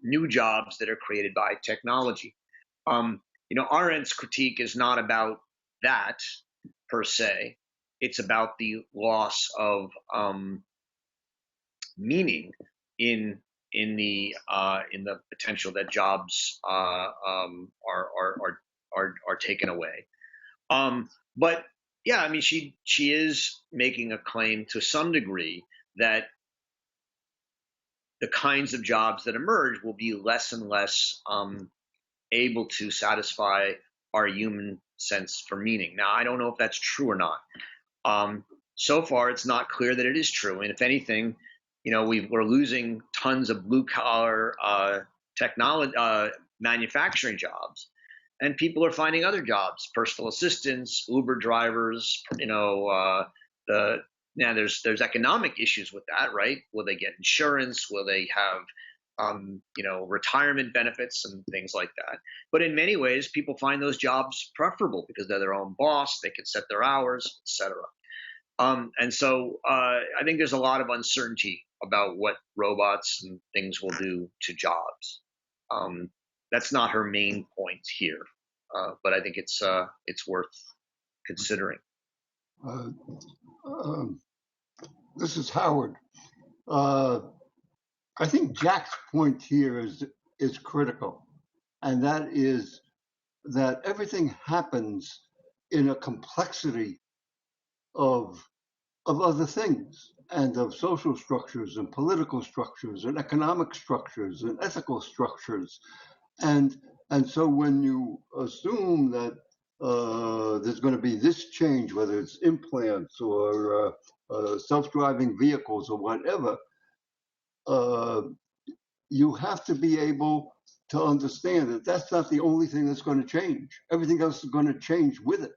new jobs that are created by technology. Arendt's critique is not about that per se. It's about the loss of meaning in the potential that jobs are taken away. But yeah, I mean, she is making a claim to some degree that the kinds of jobs that emerge will be less and less able to satisfy our human sense for meaning. Now, I don't know if that's true or not. So far, it's not clear that it is true. And if anything, we're losing tons of blue collar technology, manufacturing jobs, and people are finding other jobs: personal assistants, Uber drivers. There's economic issues with that, right? Will they get insurance? Will they have retirement benefits and things like that. But in many ways, people find those jobs preferable because they're their own boss, they can set their hours, etc. And so I think there's a lot of uncertainty about what robots and things will do to jobs. That's not her main point here, but I think it's worth considering. This is Howard. I think Jack's point here is critical, and that is that everything happens in a complexity of other things, and of social structures and political structures and economic structures and ethical structures. And so when you assume that there's going to be this change, whether it's implants or self-driving vehicles or whatever, you have to be able to understand that that's not the only thing that's going to change. Everything else is going to change with it,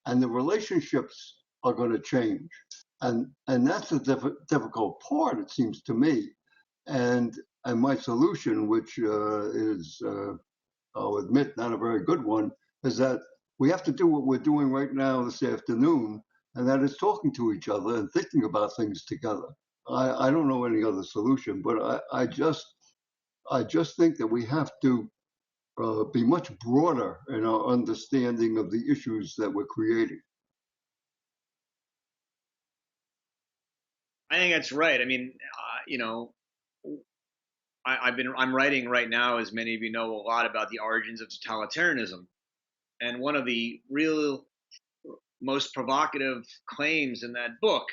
and the relationships are going to change. And that's the difficult part, it seems to me. And my solution, which is, I'll admit, not a very good one, is that we have to do what we're doing right now this afternoon, and that is talking to each other and thinking about things together. I don't know any other solution, but I just think that we have to be much broader in our understanding of the issues that we're creating. I think that's right. I mean, I'm writing right now, as many of you know, a lot about the origins of totalitarianism, and one of the real most provocative claims in that book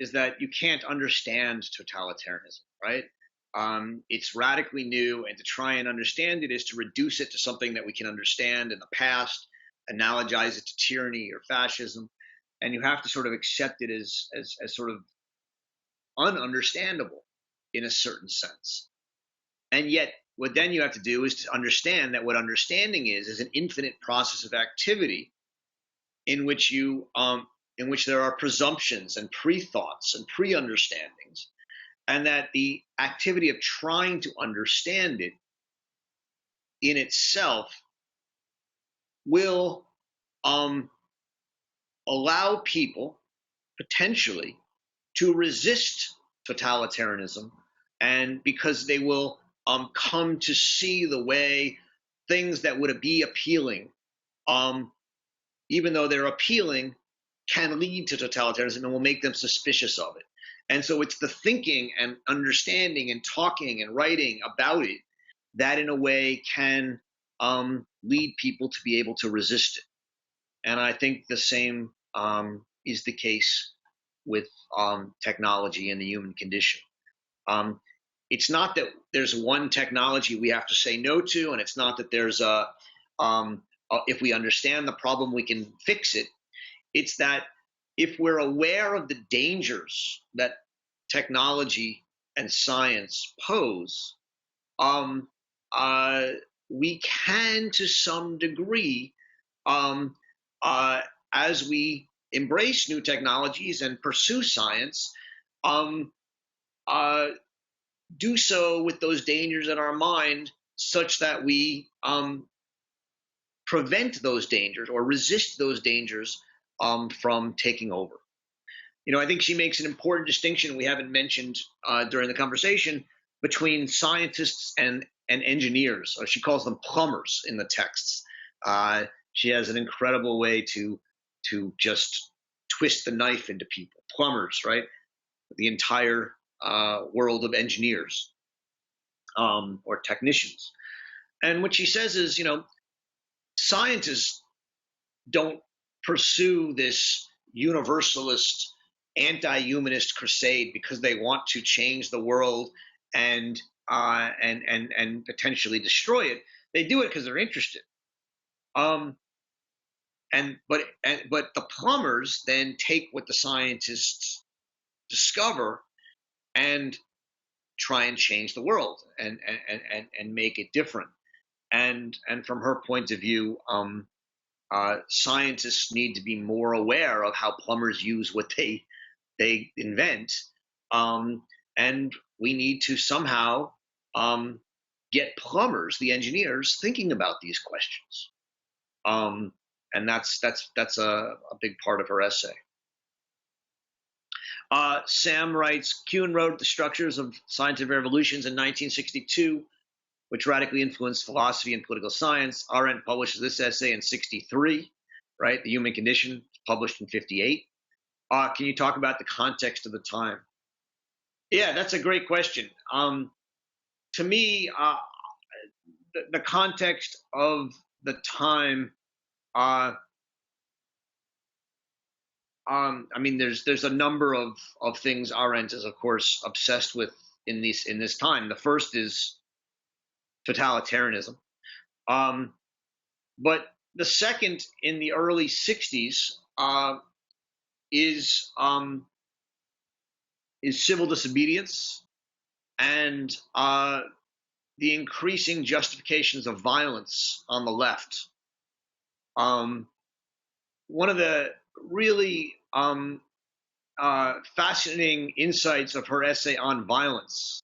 is that you can't understand totalitarianism, right? It's radically new, and to try and understand it is to reduce it to something that we can understand in the past, analogize it to tyranny or fascism, and you have to sort of accept it as sort of ununderstandable in a certain sense. And yet, what then you have to do is to understand that what understanding is an infinite process of activity in which there are presumptions and pre-thoughts and pre-understandings, and that the activity of trying to understand it in itself will allow people potentially to resist totalitarianism, and because they will come to see the way things that would be appealing, even though they're appealing, can lead to totalitarianism and will make them suspicious of it. And so it's the thinking and understanding and talking and writing about it that in a way can lead people to be able to resist it. And I think the same is the case with technology and the human condition. It's not that there's one technology we have to say no to, and it's not that there's if we understand the problem, we can fix it. It's that if we're aware of the dangers that technology and science pose, we can, to some degree, as we embrace new technologies and pursue science, do so with those dangers in our mind, such that we prevent those dangers or resist those dangers from taking over. I think she makes an important distinction we haven't mentioned during the conversation between scientists and engineers. She calls them plumbers in the texts. She has an incredible way to just twist the knife into people. Plumbers, right? The entire world of engineers or technicians. And what she says is, scientists don't pursue this universalist, anti-humanist crusade because they want to change the world and potentially destroy it. They do it because they're interested. But the plumbers then take what the scientists discover and try and change the world and make it different. And from her point of view, scientists need to be more aware of how plumbers use what they invent, and we need to somehow get plumbers, the engineers, thinking about these questions. And that's a big part of her essay. Sam writes, Kuhn wrote The Structures of Scientific Revolutions in 1962, which radically influenced philosophy and political science. Arendt publishes this essay in 63, right? The Human Condition, published in 58. Can you talk about the context of the time? Yeah, that's a great question. To me, the context of the time, I mean, there's a number of things Arendt is, of course, obsessed with in this time. The first is totalitarianism, but the second, in the early 60s, is civil disobedience and the increasing justifications of violence on the left. One of the really fascinating insights of her essay on violence,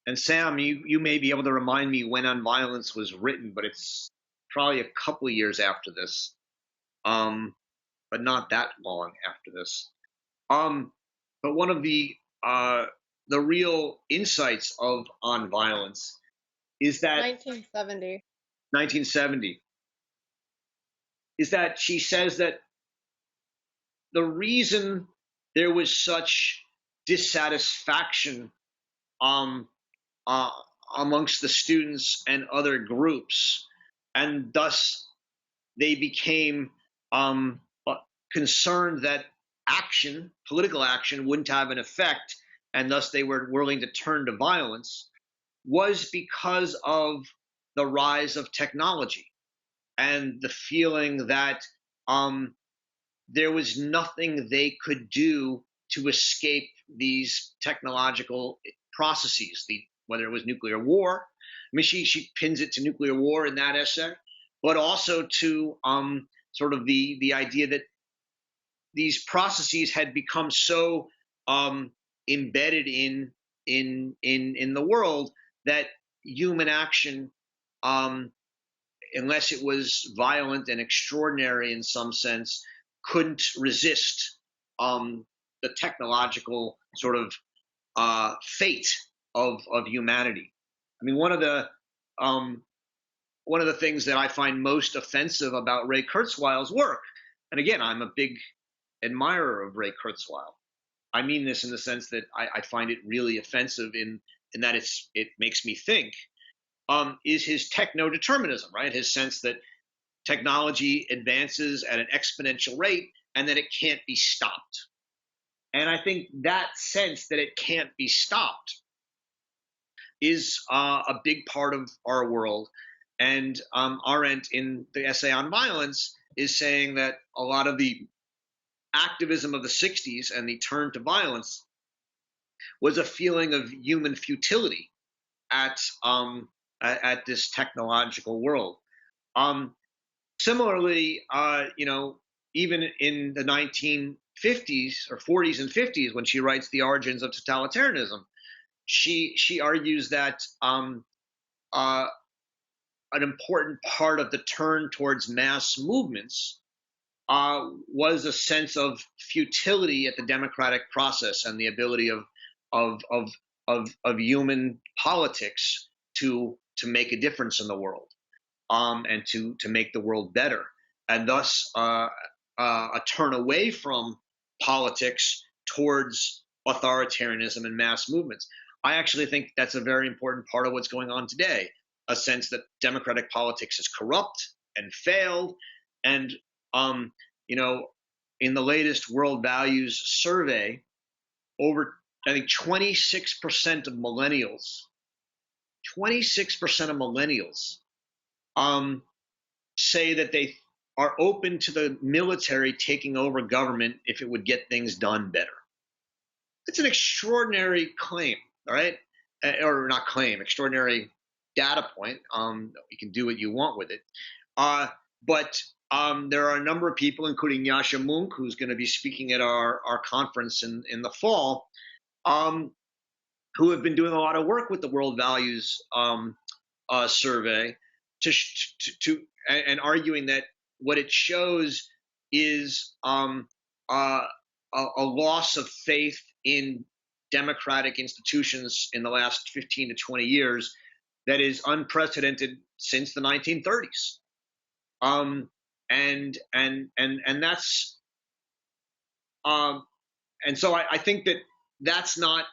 and Sam, you may be able to remind me when On Violence was written, but it's probably a couple of years after this, but not that long after this. But one of the real insights of On Violence is that 1970 is that she says that the reason there was such dissatisfaction amongst the students and other groups, and thus they became concerned that political action, wouldn't have an effect, and thus they were willing to turn to violence, was because of the rise of technology and the feeling that there was nothing they could do to escape these technological processes, whether it was nuclear war. I mean, she pins it to nuclear war in that essay, but also to sort of the idea that these processes had become so embedded in the world that human action, unless it was violent and extraordinary in some sense, couldn't resist the technological sort of fate of humanity. I mean, one of the things that I find most offensive about Ray Kurzweil's work, and again, I'm a big admirer of Ray Kurzweil. I mean this in the sense that I find it really offensive in that it makes me think, is his techno-determinism, right? His sense that technology advances at an exponential rate and that it can't be stopped. And I think that sense that it can't be stopped is a big part of our world. And Arendt, in the essay on violence, is saying that a lot of the activism of the 60s and the turn to violence was a feeling of human futility at this technological world. Similarly, even in the 1950s or 40s and 50s, when she writes The Origins of Totalitarianism, she argues that an important part of the turn towards mass movements was a sense of futility at the democratic process and the ability of human politics to make a difference in the world, and to make the world better, and thus a turn away from politics towards authoritarianism and mass movements. I actually think that's a very important part of what's going on today, a sense that democratic politics is corrupt and failed. And in the latest World Values Survey, over, I think, 26% of millennials say that they are open to the military taking over government if it would get things done better. It's an extraordinary claim, all right? Or not claim, extraordinary data point. You can do what you want with it. But there are a number of people, including Yasha Munk, who's going to be speaking at our conference in the fall, who have been doing a lot of work with the World Values Survey and arguing that what it shows is a loss of faith in democratic institutions in the last 15 to 20 years that is unprecedented since the 1930s. And that's and so I think that that's not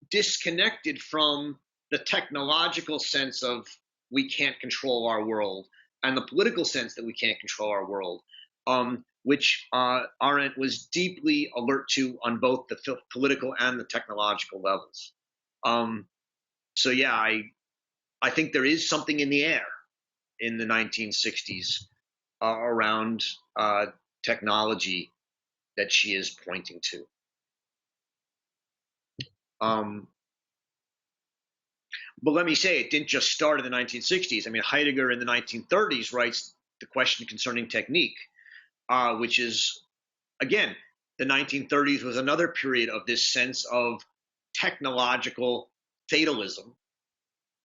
disconnected from the technological sense of we can't control our world and the political sense that we can't control our world, which Arendt was deeply alert to on both the political and the technological levels. So yeah, I think there is something in the air in the 1960s around technology that she is pointing to. But let me say, it didn't just start in the 1960s. I mean, Heidegger in the 1930s writes The Question Concerning Technique, which is, again, the 1930s was another period of this sense of technological fatalism.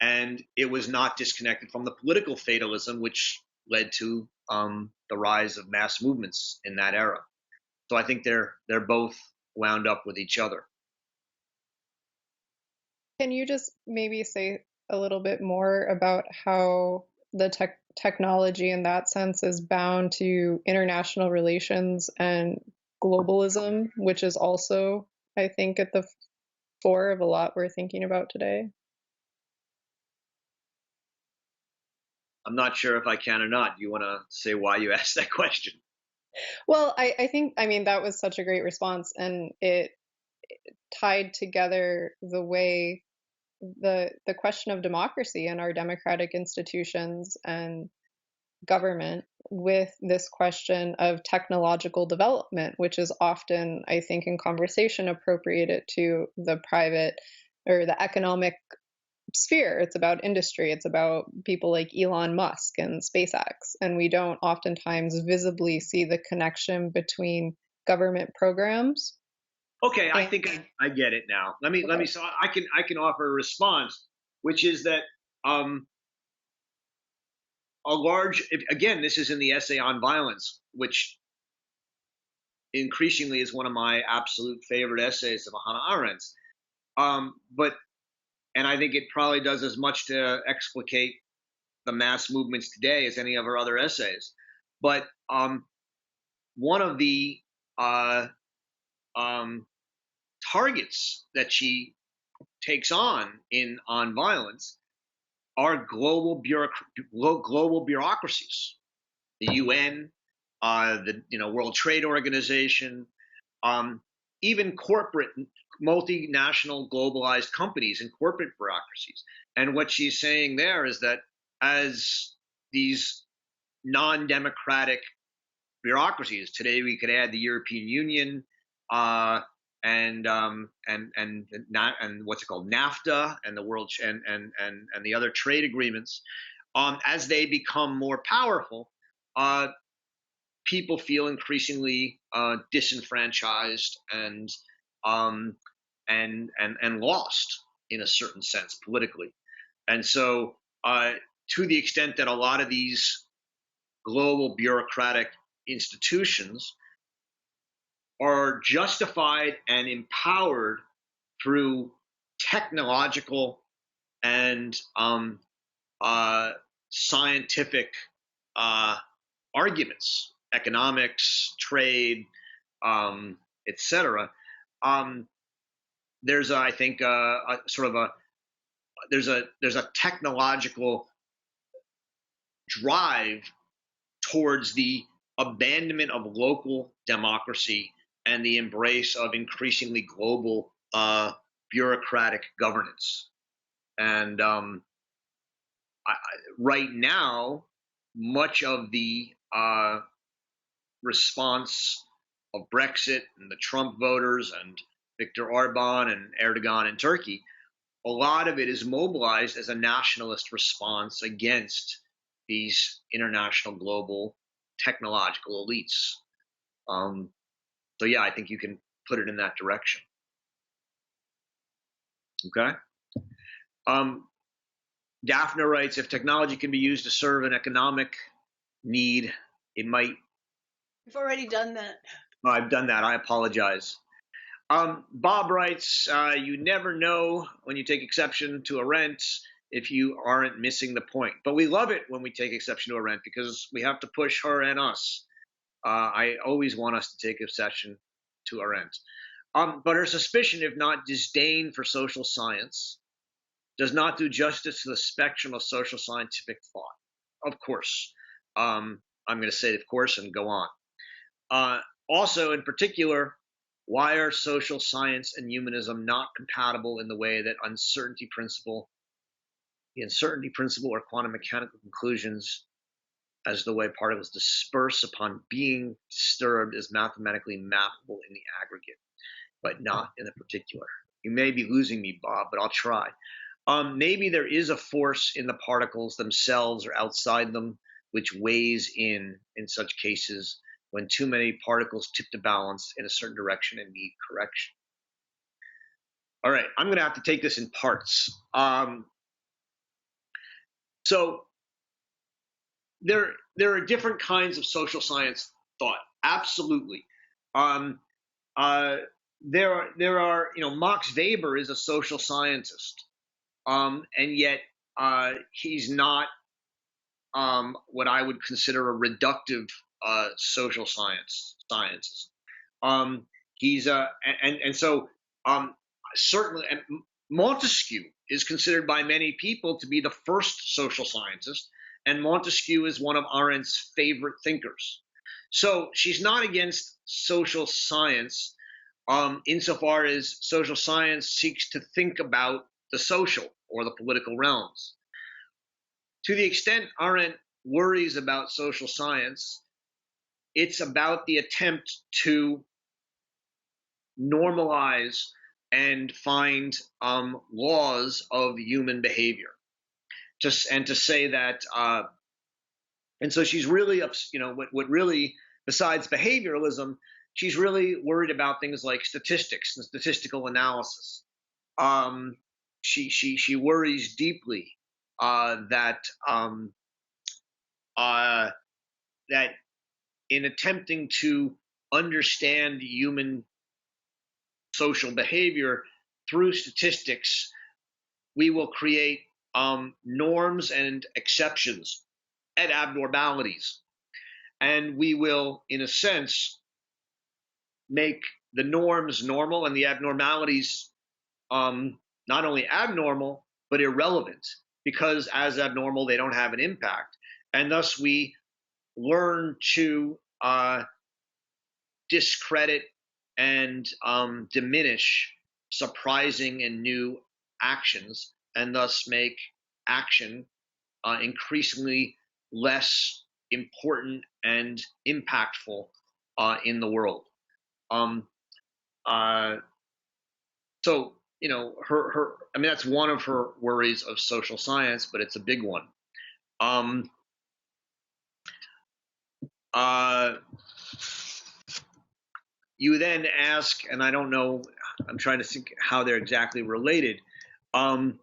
And it was not disconnected from the political fatalism, which led to the rise of mass movements in that era. So I think they're both wound up with each other. Can you just maybe say a little bit more about how the technology in that sense is bound to international relations and globalism, which is also, I think, at the fore of a lot we're thinking about today? I'm not sure if I can or not. Do you want to say why you asked that question? Well, I think, I mean, that was such a great response, and it tied together the way the question of democracy and our democratic institutions and government with this question of technological development, which is often, I think, in conversation appropriated to the private or the economic sphere. It's about industry. It's about people like Elon Musk and SpaceX. And we don't oftentimes visibly see the connection between government programs. Okay, I think I get it now. Let me so I can offer a response, which is that again, this is in the essay on violence, which increasingly is one of my absolute favorite essays of Hannah Arendt. And I think it probably does as much to explicate the mass movements today as any of her other essays. But one of the targets that she takes on violence are global bureaucracies, the UN, the World Trade Organization, even corporate, multinational, globalized companies and corporate bureaucracies. And what she's saying there is that as these non-democratic bureaucracies, today we could add the European Union, and what's it called, NAFTA, and the world and the other trade agreements, as they become more powerful, people feel increasingly disenfranchised and lost in a certain sense politically. And so, to the extent that a lot of these global bureaucratic institutions are justified and empowered through technological and scientific arguments, economics, trade, etc. There's I think a sort of there's a technological drive towards the abandonment of local democracy and the embrace of increasingly global bureaucratic governance. And right now, much of the response of Brexit and the Trump voters and Viktor Orban and Erdogan in Turkey, a lot of it is mobilized as a nationalist response against these international global technological elites. So yeah, I think you can put it in that direction. Okay. Daphne writes, if technology can be used to serve an economic need, it might. We've already done that. Oh, I've done that. I apologize. Bob writes, you never know when you take exception to Arendt if you aren't missing the point. But we love it when we take exception to Arendt because we have to push her and us. I always want us to take exception to Arendt. But her suspicion, if not disdain for social science, does not do justice to the spectrum of social scientific thought. Of course. I'm going to say of course and go on. Also, in particular, why are social science and humanism not compatible in the way that the uncertainty principle or quantum mechanical conclusions as the way particles disperse upon being disturbed is mathematically mappable in the aggregate, but not in the particular? You may be losing me, Bob, but I'll try. Maybe there is a force in the particles themselves or outside them which weighs in such cases when too many particles tip the balance in a certain direction and need correction. All right, I'm going to have to take this in parts. So there are different kinds of social science thought. Absolutely. There are, Max Weber is a social scientist, and yet he's not what I would consider a reductive social scientist. He's certainly, and Montesquieu is considered by many people to be the first social scientist, and Montesquieu is one of Arendt's favorite thinkers. So she's not against social science insofar as social science seeks to think about the social or the political realms. To the extent Arendt worries about social science, it's about the attempt to normalize and find laws of human behavior, and to say that, and so she's really, what really, besides behavioralism, she's really worried about things like statistics and statistical analysis. She worries deeply that in attempting to understand human social behavior through statistics, we will create norms and exceptions and abnormalities. And we will, in a sense, make the norms normal and the abnormalities not only abnormal, but irrelevant, because as abnormal, they don't have an impact. And thus we learn to discredit and diminish surprising and new actions, and thus make action increasingly less important and impactful in the world. So, that's one of her worries of social science, but it's a big one. You then ask, and I don't know, I'm trying to think how they're exactly related. So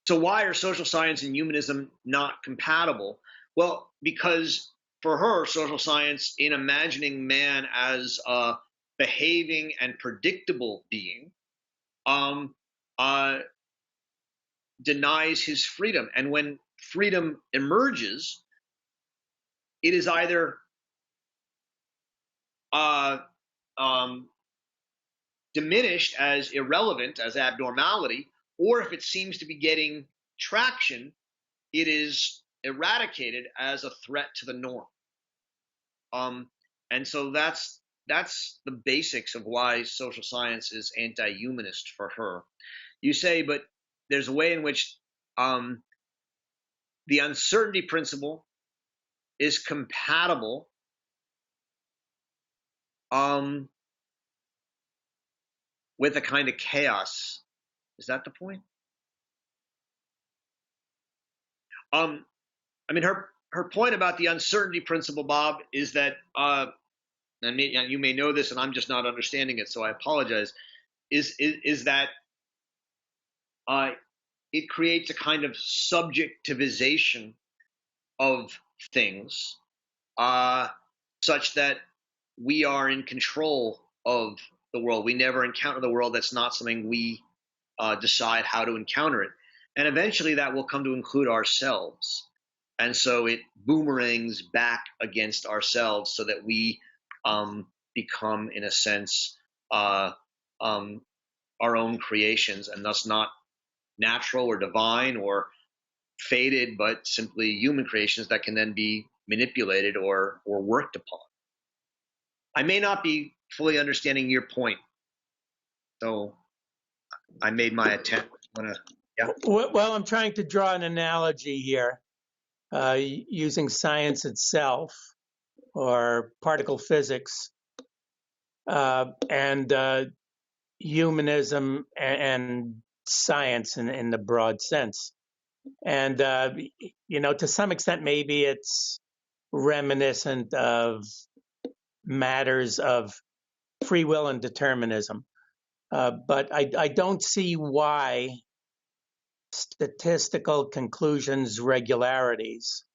why are social science and humanism not compatible? Well, because for her, social science, in imagining man as a behaving and predictable being, denies his freedom. And when freedom emerges, it is either diminished as irrelevant, as abnormality, or if it seems to be getting traction, it is eradicated as a threat to the norm. And so that's the basics of why social science is anti-humanist for her. You say, but there's a way in which the uncertainty principle is compatible with a kind of chaos. Is that the point? Her point about the uncertainty principle, Bob, is that, and you may know this and I'm just not understanding it, so I apologize. is that it creates a kind of subjectivization of things, such that we are in control of the world. We never encounter the world. That's not something we decide how to encounter it. And eventually that will come to include ourselves. And so it boomerangs back against ourselves so that we become, in a sense, our own creations, and thus not natural or divine or fated, but simply human creations that can then be manipulated or worked upon. I may not be fully understanding your point, so I made my attempt. Yeah. Well, I'm trying to draw an analogy here using science itself or particle physics and humanism and science in the broad sense. And, to some extent, maybe it's reminiscent of matters of free will and determinism. But I don't see why statistical conclusions regularities,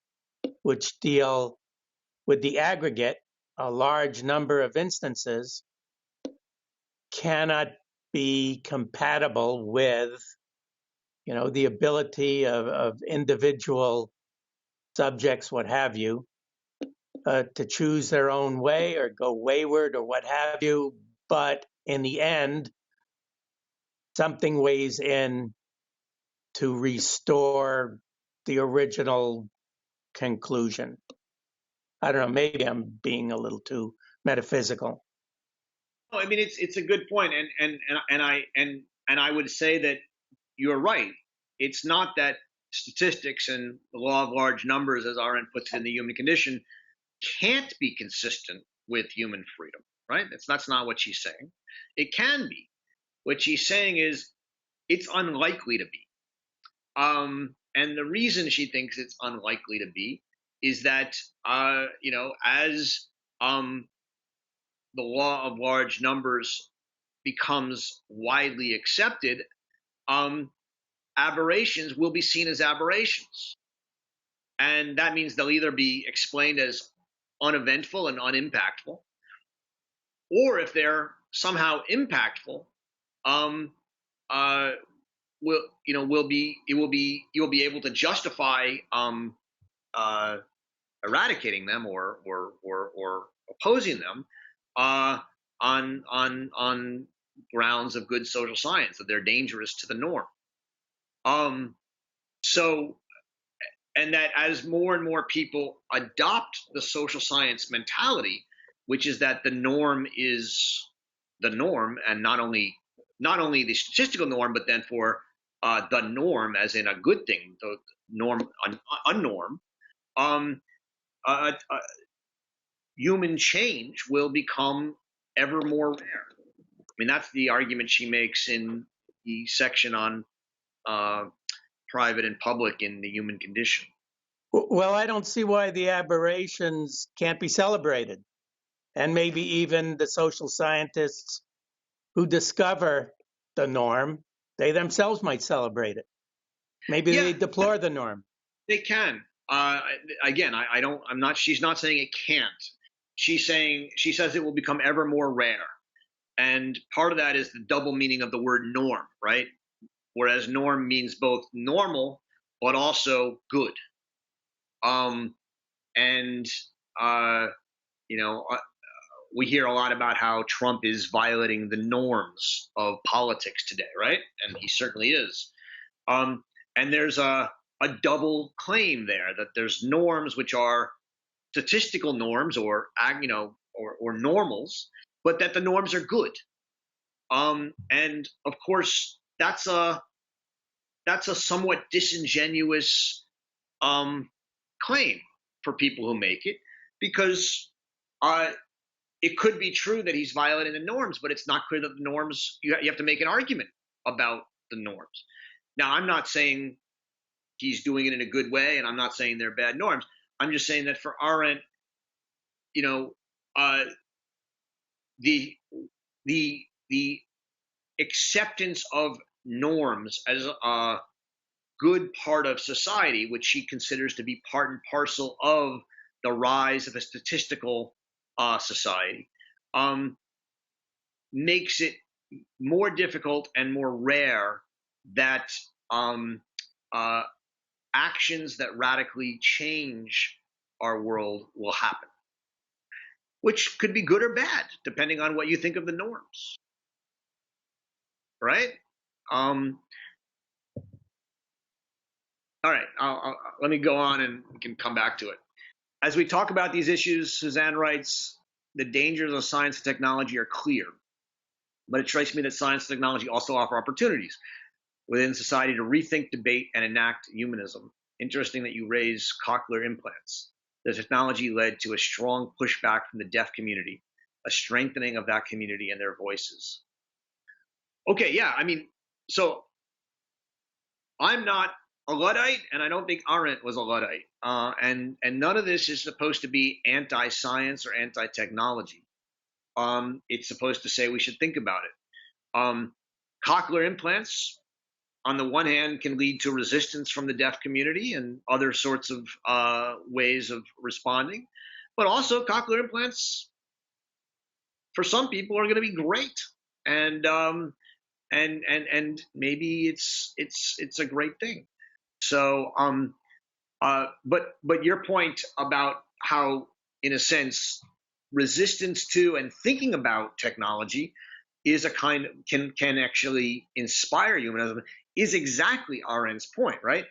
which deal with the aggregate, a large number of instances, cannot be compatible with, the ability of individual subjects, what have you, to choose their own way or go wayward or what have you. But in the end, something weighs in to restore the original conclusion. I don't know, maybe I'm being a little too metaphysical. No, I mean it's a good point, and I would say that you're right. It's not that statistics and the law of large numbers, as Arendt puts it in the human condition, can't be consistent with human freedom, right? That's not what she's saying. It can be. What she's saying is it's unlikely to be. And the reason she thinks it's unlikely to be is that, as the law of large numbers becomes widely accepted, aberrations will be seen as aberrations. And that means they'll either be explained as uneventful and unimpactful, or if they're somehow impactful, you'll be able to justify eradicating them or opposing them on grounds of good social science, that they're dangerous to the norm. So, and that as more and more people adopt the social science mentality, which is that the norm is the norm, and not only the statistical norm, but then for the norm as in a good thing, the norm, unnorm, human change will become ever more rare. I mean, that's the argument she makes in the section on private and public in the human condition. Well, I don't see why the aberrations can't be celebrated. And maybe even the social scientists who discover the norm, they themselves might celebrate it. Maybe they deplore the norm. They can. Again, she's not saying it can't. She says it will become ever more rare. And part of that is the double meaning of the word norm, right? Whereas norm means both normal, but also good. We hear a lot about how Trump is violating the norms of politics today, right? And he certainly is. And there's a double claim there, that there's norms which are statistical norms or normals, but that the norms are good. And of course, that's a somewhat disingenuous claim for people who make it, because it could be true that he's violating the norms, but it's not clear that the norms, you have to make an argument about the norms. Now, I'm not saying he's doing it in a good way, and I'm not saying they're bad norms. I'm just saying that for Arendt, the acceptance of norms as a good part of society, which she considers to be part and parcel of the rise of a statistical society, makes it more difficult and more rare that actions that radically change our world will happen, which could be good or bad, depending on what you think of the norms, right? All right, let me go on and we can come back to it. As we talk about these issues, Suzanne writes, the dangers of science and technology are clear, but it strikes me that science and technology also offer opportunities within society to rethink, debate, and enact humanism. Interesting that you raise cochlear implants. The technology led to a strong pushback from the deaf community, a strengthening of that community and their voices. Okay, yeah, I mean, so I'm not a Luddite, and I don't think Arendt was a Luddite. And none of this is supposed to be anti-science or anti-technology. It's supposed to say we should think about it. Cochlear implants, on the one hand, can lead to resistance from the deaf community and other sorts of ways of responding. But also, cochlear implants, for some people, are going to be great. And maybe it's a great thing. So, but your point about how, in a sense, resistance to and thinking about technology is a kind of, can actually inspire humanism is exactly Arendt's point, right?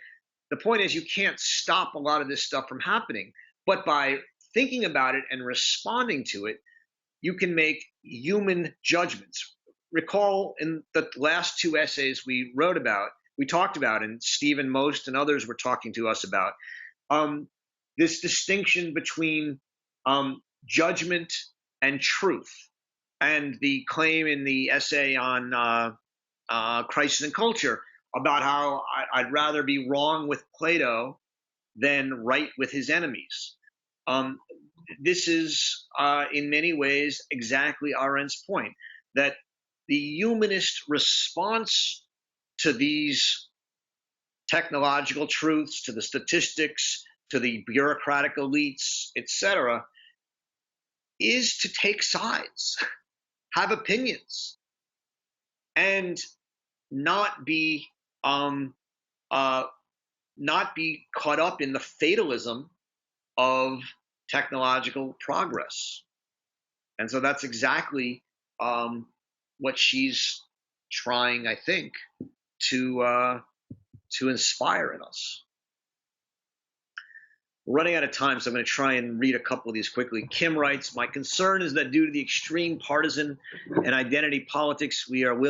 The point is you can't stop a lot of this stuff from happening, but by thinking about it and responding to it, you can make human judgments. Recall in the last two essays we talked about, and Stephen Most and others were talking to us about, this distinction between judgment and truth. And the claim in the essay on Crisis and Culture about how I'd rather be wrong with Plato than right with his enemies. This is, in many ways, exactly Arendt's point, that the humanist response to these technological truths, to the statistics, to the bureaucratic elites, etc., is to take sides, have opinions, and not be caught up in the fatalism of technological progress. And so that's exactly what she's trying, I think, to inspire in us. We're running out of time, so I'm going to try and read a couple of these quickly. Kim writes, my concern is that due to the extreme partisan and identity politics we are not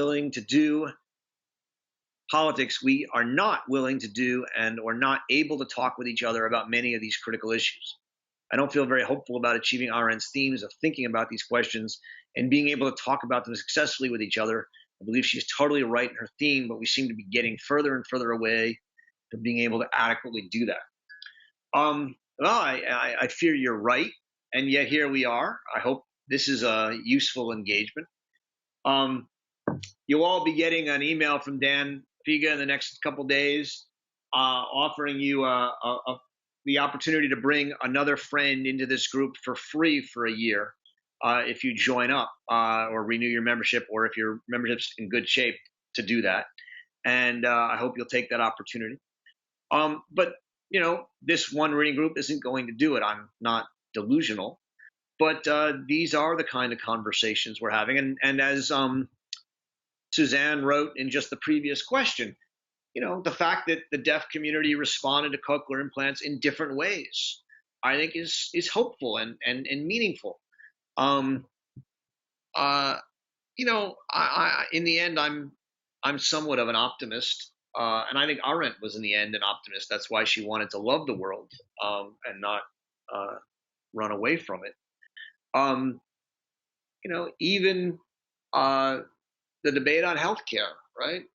willing to do and or not able to talk with each other about many of these critical issues. I don't feel very hopeful about achieving Arendt's themes of thinking about these questions and being able to talk about them successfully with each other. I believe she's totally right in her theme, but we seem to be getting further and further away from being able to adequately do that. Well, I fear you're right, and yet here we are. I hope this is a useful engagement. You'll all be getting an email from Dan Figa in the next couple days offering you the opportunity to bring another friend into this group for free for a year if you join up or renew your membership, or if your membership's in good shape to do that. And I hope you'll take that opportunity. But, you know, this one reading group isn't going to do it. I'm not delusional. But these are the kind of conversations we're having. And as Suzanne wrote in just the previous question, you know, the fact that the deaf community responded to cochlear implants in different ways, I think is hopeful and meaningful. You know, I in the end, I'm somewhat of an optimist, and I think Arendt was in the end an optimist. That's why she wanted to love the world and not run away from it. You know, even the debate on healthcare, right?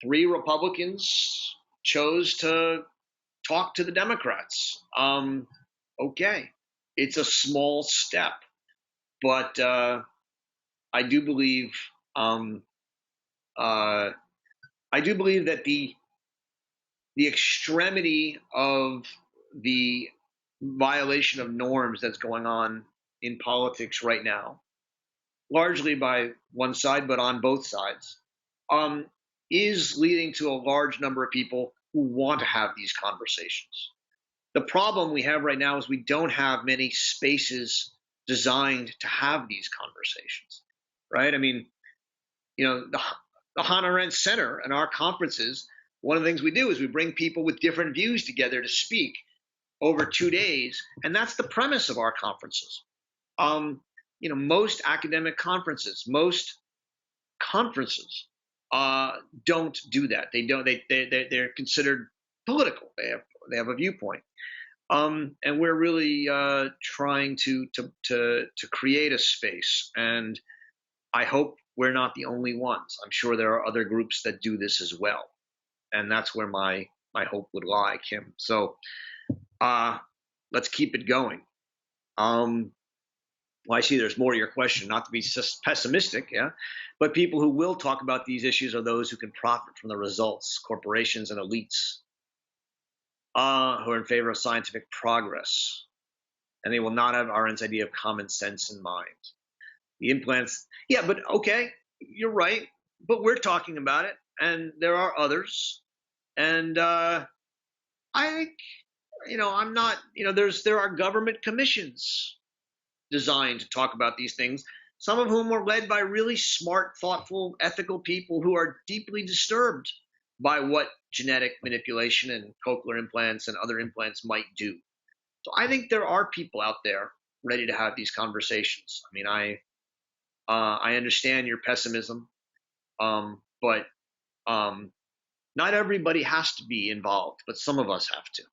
3 Republicans chose to talk to the Democrats. Okay, it's a small step, but I do believe Um, I do believe that the extremity of the violation of norms that's going on in politics right now, largely by one side, but on both sides, is leading to a large number of people who want to have these conversations. The problem we have right now is we don't have many spaces designed to have these conversations, right? I mean, the Hannah Arendt Center and our conferences, one of the things we do is we bring people with different views together to speak over 2 days, and that's the premise of our conferences. Most academic conferences, most conferences don't do that. They don't. They're considered political. They have a viewpoint, and we're really trying to create a space. And I hope we're not the only ones. I'm sure there are other groups that do this as well, and that's where my hope would lie, Kim. So let's keep it going. Well, I see there's more to your question, not to be pessimistic, yeah, but people who will talk about these issues are those who can profit from the results, corporations and elites who are in favor of scientific progress, and they will not have Arendt's idea of common sense in mind. The implants, yeah, but okay, you're right, but we're talking about it, and there are others, and I think, I'm not, there are government commissions designed to talk about these things, some of whom are led by really smart, thoughtful, ethical people who are deeply disturbed by what genetic manipulation and cochlear implants and other implants might do. So I think there are people out there ready to have these conversations. I mean, I understand your pessimism, but not everybody has to be involved, but some of us have to.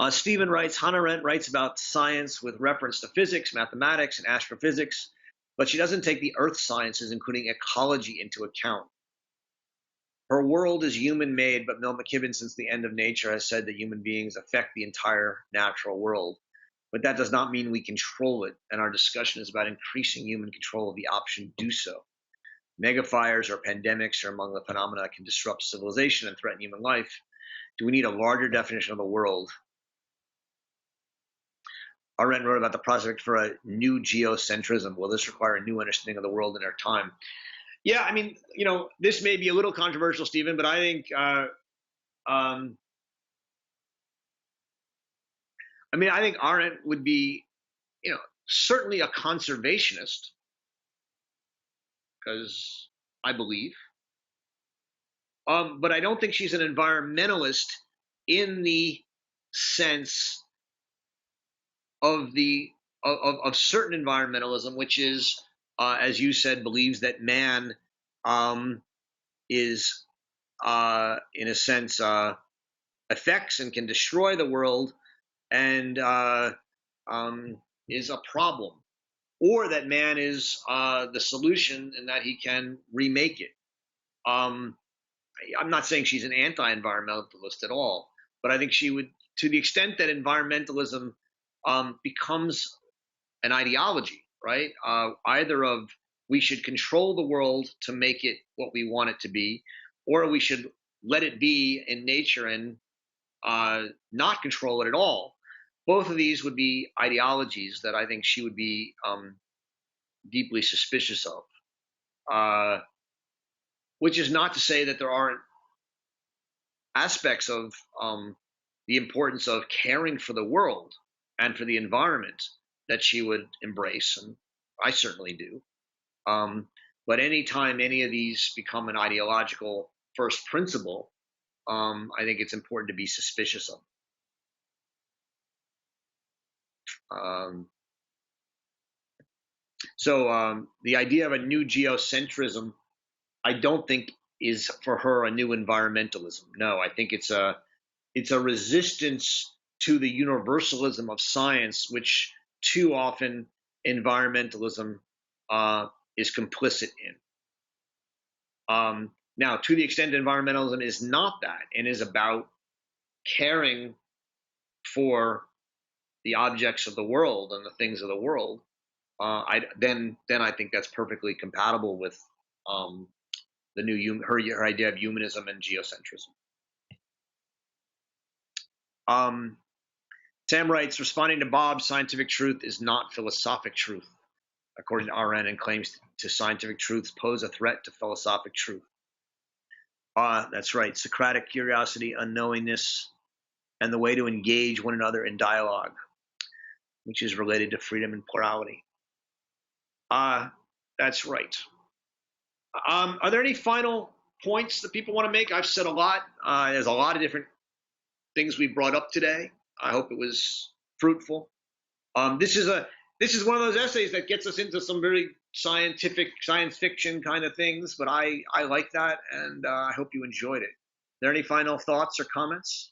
Stephen writes, Hannah Arendt writes about science with reference to physics, mathematics, and astrophysics, but she doesn't take the earth sciences, including ecology, into account. Her world is human-made, but Mel McKibben, since the end of nature, has said that human beings affect the entire natural world. But that does not mean we control it, and our discussion is about increasing human control of the option to do so. Megafires or pandemics are among the phenomena that can disrupt civilization and threaten human life. Do we need a larger definition of the world? Arendt wrote about the prospect for a new geocentrism. Will this require a new understanding of the world in our time? Yeah, I mean, this may be a little controversial, Stephen, but I think, I think Arendt would be, certainly a conservationist, because I believe, but I don't think she's an environmentalist in the sense of certain environmentalism, which is, as you said, believes that man is, in a sense, affects and can destroy the world, and is a problem, or that man is the solution and that he can remake it. I'm not saying she's an anti-environmentalist at all, but I think she would, to the extent that environmentalism becomes an ideology, right? Either of we should control the world to make it what we want it to be, or we should let it be in nature and not control it at all. Both of these would be ideologies that I think she would be deeply suspicious of, which is not to say that there aren't aspects of the importance of caring for the world and for the environment that she would embrace, and I certainly do. But anytime any of these become an ideological first principle, I think it's important to be suspicious of. So the idea of a new geocentrism, I don't think is for her a new environmentalism. No, I think it's a resistance to the universalism of science, which too often environmentalism is complicit in. Now, to the extent environmentalism is not that and is about caring for the objects of the world and the things of the world, then I think that's perfectly compatible with the new her idea of humanism and geocentrism. Sam writes, responding to Bob, scientific truth is not philosophic truth, according to Arendt, and claims to scientific truths pose a threat to philosophic truth. That's right. Socratic curiosity, unknowingness, and the way to engage one another in dialogue, which is related to freedom and plurality. That's right. Are there any final points that people want to make? I've said a lot. There's a lot of different things we brought up today. I hope it was fruitful. This is one of those essays that gets us into some very scientific, science fiction kind of things, but I like that, and I hope you enjoyed it. Are there any final thoughts or comments?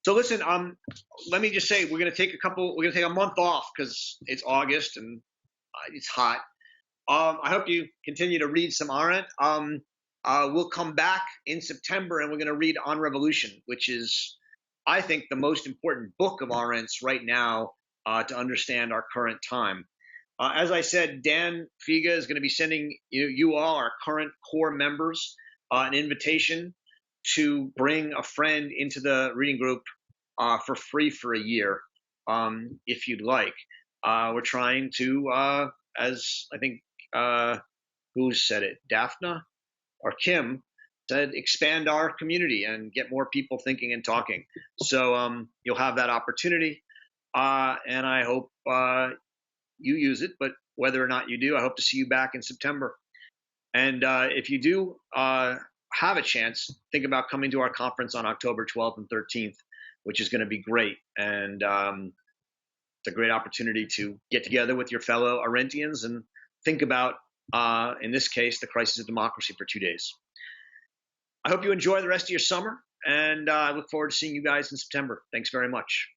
So listen, let me just say, we're going to take a month off because it's August and it's hot. I hope you continue to read some Arendt. We'll come back in September and we're going to read On Revolution, which is, I think, the most important book of Arendt's right now to understand our current time. As I said, Dan Figa is going to be sending you all, our current core members, an invitation to bring a friend into the reading group for free for a year, if you'd like. We're trying to, as I think, who said it? Daphne or Kim said, expand our community and get more people thinking and talking. So you'll have that opportunity, and I hope you use it. But whether or not you do, I hope to see you back in September. And if you do have a chance, think about coming to our conference on October 12th and 13th, which is going to be great. And it's a great opportunity to get together with your fellow Arendtians and think about, in this case, the crisis of democracy for 2 days. I hope you enjoy the rest of your summer, and I look forward to seeing you guys in September. Thanks very much.